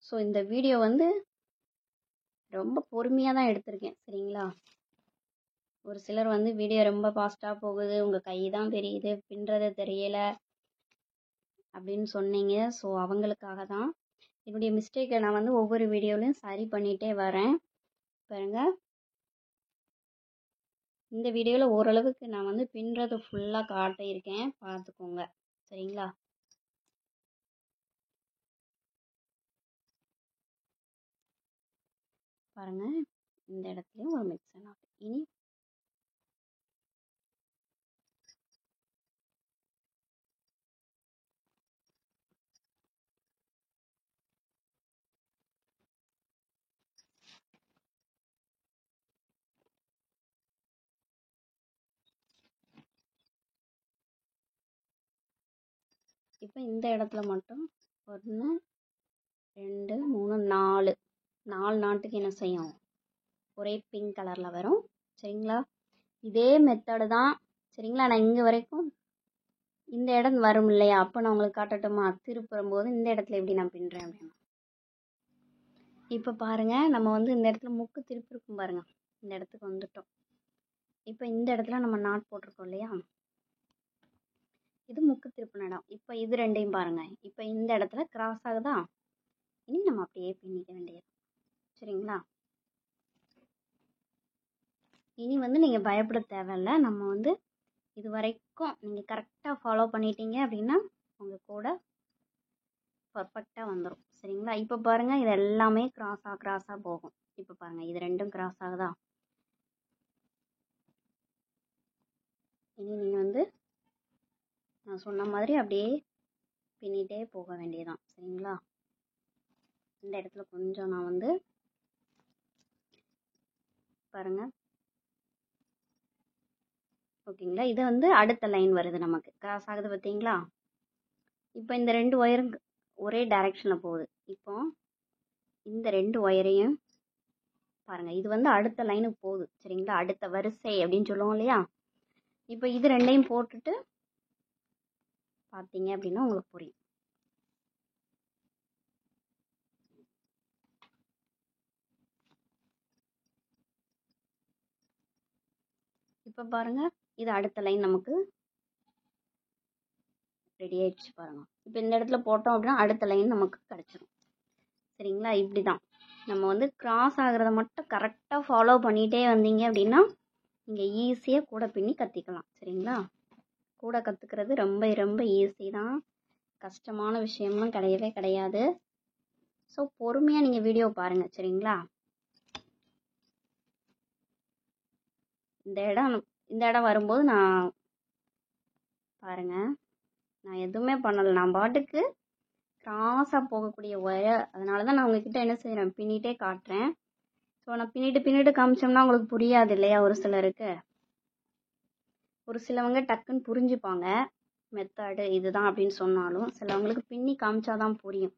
ஸோ இந்த வீடியோ வந்து ரொம்ப பொறுமையாக தான் எடுத்திருக்கேன். சரிங்களா? ஒரு சிலர் வந்து வீடியோ ரொம்ப ஃபாஸ்ட்டாக போகுது, உங்கள் கை தான் தெரியுது, பின்னுறது தெரியலை அப்படின்னு சொன்னீங்க. ஸோ அவங்களுக்காக தான் என்னுடைய மிஸ்டேக்கை நான் வந்து ஒவ்வொரு வீடியோலையும் சரி பண்ணிகிட்டே வரேன். பாருங்கள், இந்த வீடியோவில் ஓரளவுக்கு நான் வந்து பின்னுறது ஃபுல்லாக காட்டியிருக்கேன், பார்த்துக்கோங்க. சரிங்களா? பாருங்கள், இந்த இடத்துலையும் ஒரு மிக்சர் நாட். இனி இப்போ இந்த இடத்துல மட்டும் 1 2 3 4 நாட்டுக்கு என்ன செய்யும், ஒரே பிங்க் கலரில் வரும். சரிங்களா? இதே மெத்தடு தான். சரிங்களா? நான் இங்கே வரைக்கும் இந்த இடம் வரும் இல்லையா, அப்போ நான் உங்களுக்கு காட்டட்டுமா, திருப்பும்போது இந்த இடத்துல எப்படி நான் பின்னுறேன் அப்படின்னு. இப்போ பாருங்கள், நம்ம வந்து இந்த இடத்துல முக்கு திருப்பிருக்கும் பாருங்கள், இந்த இடத்துக்கு வந்துட்டோம். இப்போ இந்த இடத்துல நம்ம நாட் போட்டிருக்கோம் இல்லையா, இது முக்கு திருப்பின இடம். இப்போ இது 2யும் பாருங்கள், இப்போ இந்த இடத்துல கிராஸ் ஆகுதா, இனி நம்ம அப்படியே பின்னிக்க வேண்டியது. சரிங்களா? இனி வந்து நீங்கள் பயப்பட தேவையில்லை. நம்ம வந்து இது வரைக்கும் நீங்கள் கரெக்டாக ஃபாலோ பண்ணிட்டீங்க அப்படின்னா உங்கள் கூட பர்ஃபெக்டாக வந்துடும். சரிங்களா? இப்போ பாருங்கள், இது எல்லாமே கிராஸாக போகும். இப்போ பாருங்கள், இது 2ம் கிராஸ் ஆகுதா, இனி நீங்கள் வந்து நான் சொன்ன மாதிரி அப்படியே பின்னிட்டே போக வேண்டியதான். சரிங்களா? இந்த இடத்துல கொஞ்சம் நான் வந்து பாருங்கள், ஓகேங்களா. இது வந்து அடுத்த லைன் வருது, நமக்கு கிராஸ் ஆகுது பார்த்தீங்களா. இப்போ இந்த 2 ஒயரும் ஒரே டைரக்ஷனில் போகுது. இப்போ இந்த 2 ஒயரையும் பாருங்கள், இது வந்து அடுத்த லைனுக்கு போகுது சரிங்களா. அடுத்த வரிசை அப்படின்னு சொல்லுவோம் இல்லையா. இப்போ இது 2ஐயும் போட்டுட்டு பார்த்தீங்க அப்படின்னா உங்களுக்கு புரியும். இப்போ பாருங்க, இது அடுத்த லைன் நமக்கு ரெடி ஆயிடுச்சு பாருங்க. இப்போ இந்த இடத்துல போட்டோம் அப்படின்னா அடுத்த லைன் நமக்கு கிடைச்சிடும் சரிங்களா. இப்படி தான் நம்ம வந்து கிராஸ் ஆகிறத மட்டும் கரெக்டாக ஃபாலோ பண்ணிகிட்டே வந்தீங்க அப்படின்னா நீங்கள் ஈஸியாக கூட பின்னி கற்றுக்கலாம் சரிங்களா. கூட கற்றுக்கிறது ரொம்ப ரொம்ப ஈஸி தான், கஷ்டமான விஷயம்லாம் கிடையவே கிடையாது. ஸோ பொறுமையாக நீங்கள் வீடியோ பாருங்கள் சரிங்களா. இந்த இடம் வரும்போது நான் பாருங்கள், நான் எதுவுமே பண்ணலை, நான் பாட்டுக்கு கிராஸாக போகக்கூடிய ஒயர். அதனால தான் நான் உங்ககிட்ட என்ன செய்கிறேன், பின்னிட்டே காட்டுறேன். ஸோ நான் பின்னிட்டு காமிச்சோம்னா உங்களுக்கு புரியாது இல்லையா. ஒரு சிலருக்கு, ஒரு சிலவங்க டக்குன்னு புரிஞ்சுப்பாங்க மெத்தடு இதுதான் அப்படின்னு சொன்னாலும், சிலவங்களுக்கு பின்னி காமிச்சாதான் புரியும்.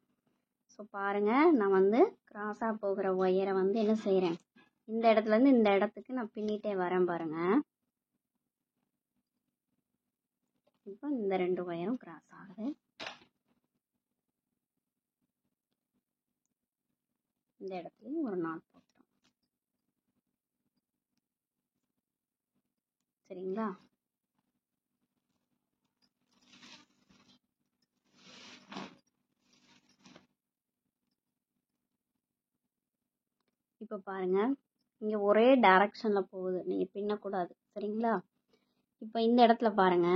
ஸோ பாருங்கள், நான் வந்து கிராஸாக போகிற ஒயரை வந்து என்ன செய்கிறேன், இந்த இடத்துலேருந்து இந்த இடத்துக்கு நான் பின்னிட்டே வரேன் பாருங்கள். இப்போ இந்த 2 ஒயரும் கிராஸ் ஆகுது. இந்த இடத்துலையும் ஒரு நாட் போட்டோம் சரிங்களா. இப்போ பாருங்க, இங்கே ஒரே டைரக்ஷனில் போகுது, நீங்கள் பின்னக்கூடாது சரிங்களா. இப்போ இந்த இடத்துல பாருங்க,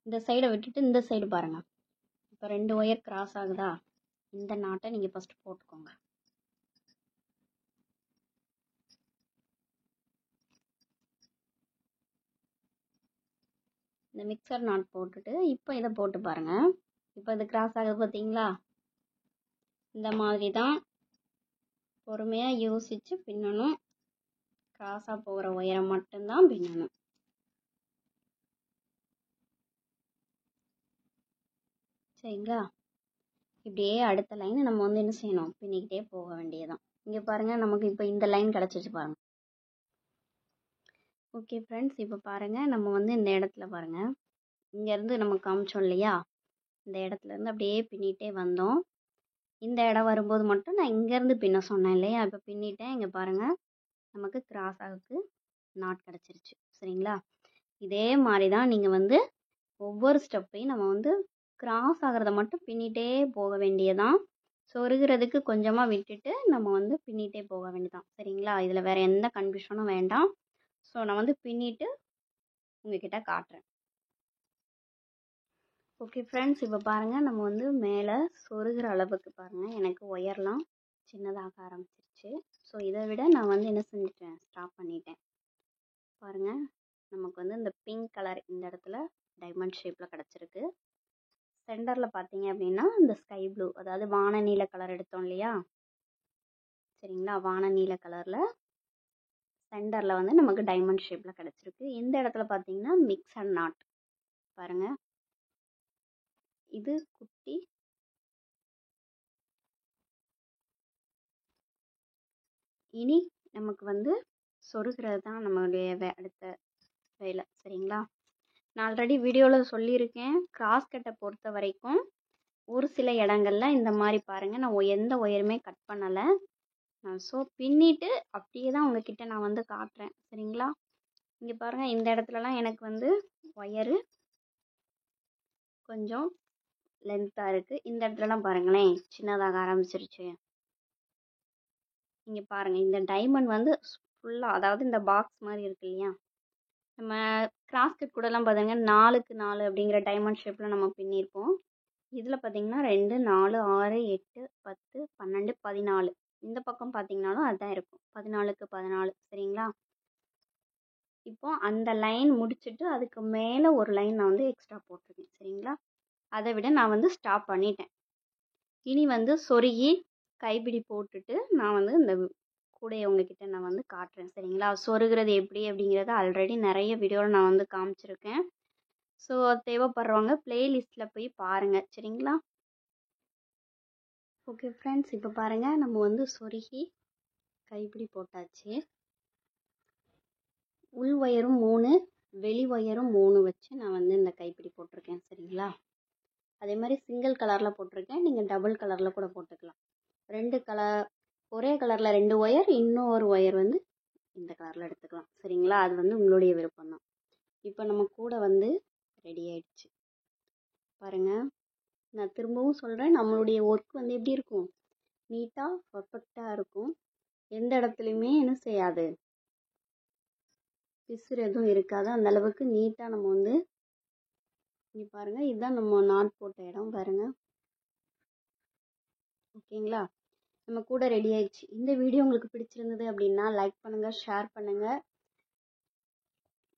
இந்த சைடை விட்டுட்டு இந்த சைடு பாருங்க. இப்போ 2 ஒயர் கிராஸ் ஆகுதா, இந்த நாட்டை நீங்கள் ஃபஸ்ட்டு போட்டுக்கோங்க. இந்த மிக்சர் நாட் போட்டுட்டு இப்போ இதை போட்டு பாருங்க. இப்போ இது கிராஸ் ஆகுது பார்த்தீங்களா. இந்த மாதிரி தான் பொறுமையாக யோசித்து பின்னணும். கிராஸாக போகிற ஒயரை மட்டும்தான் பின்னணும் சரிங்களா. இப்படியே அடுத்த லைன் நம்ம வந்து என்ன செய்யணும், பின்னிக்கிட்டே போக வேண்டியதான். இங்கே பாருங்கள், நமக்கு இப்போ இந்த லைன் கிடச்சிச்சு பாருங்கள். ஓகே ஃப்ரெண்ட்ஸ், இப்போ பாருங்கள், நம்ம வந்து இந்த இடத்துல பாருங்கள், இங்கேருந்து நம்ம காமிச்சோம் இல்லையா, இந்த இடத்துலேருந்து அப்படியே பின்னிகிட்டே வந்தோம். இந்த இடம் வரும்போது மட்டும் நான் இங்கேருந்து பின்ன சொன்னேன் இல்லையா, இப்போ பின்னிட்டேன். இங்கே பாருங்கள், நமக்கு கிராஸ் ஆகுக்கு நாட் கிடச்சிருச்சு சரிங்களா. இதே மாதிரி தான் நீங்கள் வந்து ஒவ்வொரு ஸ்டெப்பையும் நம்ம வந்து கிராஸ் ஆகிறத மட்டும் பின்னிட்டே போக வேண்டியதான். சொருகிறதுக்கு கொஞ்சமாக விட்டுட்டு நம்ம வந்து பின்னிட்டே போக வேண்டியதான் சரிங்களா. இதில் வேறு எந்த கன்ஃபியூஷனும் வேண்டாம். ஸோ நான் வந்து பின்னிட்டு உங்ககிட்ட காட்டுறேன். ஓகே ஃப்ரெண்ட்ஸ், இப்போ பாருங்கள், நம்ம வந்து மேலே சொருகிற அளவுக்கு பாருங்கள், எனக்கு ஒயர்லாம் சின்னதாக ஆரம்பிச்சிருச்சு. ஸோ இதை விட நான் வந்து என்ன செஞ்சுட்டேன், ஸ்டாப் பண்ணிட்டேன். பாருங்கள், நமக்கு வந்து இந்த பிங்க் கலர் இந்த இடத்துல டைமண்ட் ஷேப்பில் கிடச்சிருக்கு. சென்டரில் பார்த்தீங்க அப்படின்னா இந்த ஸ்கை ப்ளூ, அதாவது வான நீல கலர் எடுத்தோம் இல்லையா சரிங்களா. வான நீல கலரில் சென்டரில் வந்து நமக்கு டைமண்ட் ஷேப்பில் கிடச்சிருக்கு. இந்த இடத்துல பார்த்தீங்கன்னா மிக்ஸ் அண்ட் நாட் பாருங்கள், இது குட்டி, இனி நமக்கு வந்து சொருகிறது தான் நம்மளுடைய அடுத்த வேலை சரிங்களா. நான் ஆல்ரெடி வீடியோவில் சொல்லியிருக்கேன், கிராஸ் கட்டை பொறுத்த வரைக்கும் ஒரு சில இடங்கள்ல இந்த மாதிரி பாருங்கள், நான் எந்த ஒயருமே கட் பண்ணலை. ஸோ பின்னிட்டு அப்படியே தான் உங்ககிட்ட நான் வந்து காட்டுறேன் சரிங்களா. இங்கே பாருங்கள், இந்த இடத்துலலாம் எனக்கு வந்து ஒயரு கொஞ்சம் லென்த்தாக இருக்குது. இந்த இடத்துலலாம் பாருங்களேன், சின்னதாக ஆரம்பிச்சிருச்சு. இங்கே பாருங்கள், இந்த டைமண்ட் வந்து ஃபுல்லாக, அதாவது இந்த பாக்ஸ் மாதிரி இருக்கு இல்லையா, நம்ம கிராஸ்கட் கூடலாம் பார்த்தீங்க 4க்கு 4 அப்படிங்கிற டைமண்ட் ஷேப்பில் நம்ம பின்னிருப்போம். இதில் பார்த்தீங்கன்னா 2, 4, 6, 8, 10, 12, 14. இந்த பக்கம் பார்த்தீங்கன்னாலும் அதுதான் இருக்கும், 14க்கு 14 சரிங்களா. இப்போ அந்த லைன் முடிச்சுட்டு அதுக்கு மேலே ஒரு லைன் நான் வந்து எக்ஸ்ட்ரா போட்டிருக்கேன் சரிங்களா. அதை விட நான் வந்து ஸ்டாப் பண்ணிட்டேன். இனி வந்து சொருகி கைப்பிடி போட்டுட்டு நான் வந்து இந்த கூடைய உங்ககிட்ட நான் வந்து காட்டுறேன் சரிங்களா. சொருகிறது எப்படி அப்படிங்கிறத ஆல்ரெடி நிறைய வீடியோவில் நான் வந்து காமிச்சிருக்கேன். ஸோ தேவைப்படுறவங்க பிளேலிஸ்ட்டில் போய் பாருங்கள் சரிங்களா. ஓகே ஃப்ரெண்ட்ஸ், இப்போ பாருங்கள் நம்ம வந்து சொருகி கைப்பிடி போட்டாச்சு. உள் ஒயரும் 3 வெளி ஒயரும் 3 வச்சு நான் வந்து இந்த கைப்பிடி போட்டிருக்கேன் சரிங்களா. அதே மாதிரி சிங்கிள் கலரில் போட்டிருக்கேன், நீங்கள் டபுள் கலரில் கூட போட்டுக்கலாம். 2 கலர் ஒரே கலரில் 2 ஒயர், இன்னொரு ஒயர் வந்து இந்த கலரில் எடுத்துக்கலாம் சரிங்களா. அது வந்து உங்களுடைய விருப்பம் தான். இப்போ நம்ம கூட வந்து ரெடி ஆயிடுச்சு பாருங்கள். நான் திரும்பவும் சொல்கிறேன், நம்மளுடைய ஒர்க் வந்து எப்படி இருக்கும், நீட்டாக பர்ஃபெக்டாக இருக்கும். எந்த இடத்துலையுமே என்ன செய்யாது, பிசுறு எதுவும் இருக்காது. அந்த அளவுக்கு நீட்டாக நம்ம வந்து இங்கே பாருங்கள், இதுதான் நம்ம நாட் போட்ட இடம் பாருங்கள். ஓகேங்களா, நம்ம கூட ரெடி ஆயிடுச்சு. இந்த வீடியோ உங்களுக்கு பிடிச்சிருந்தது அப்படின்னா லைக் பண்ணுங்கள், ஷேர் பண்ணுங்கள்,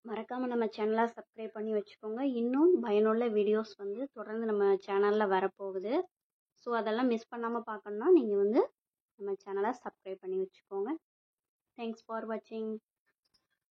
மறக்காமல் நம்ம சேனலை சப்ஸ்கிரைப் பண்ணி வச்சுக்கோங்க. இன்னும் பயனுள்ள வீடியோஸ் வந்து தொடர்ந்து நம்ம சேனலில் வரப்போகுது. ஸோ அதெல்லாம் மிஸ் பண்ணாமல் பார்க்கணுன்னா நீங்கள் வந்து நம்ம சேனலை சப்ஸ்கிரைப் பண்ணி வச்சுக்கோங்க. தேங்க்ஸ் ஃபார் வாட்சிங்.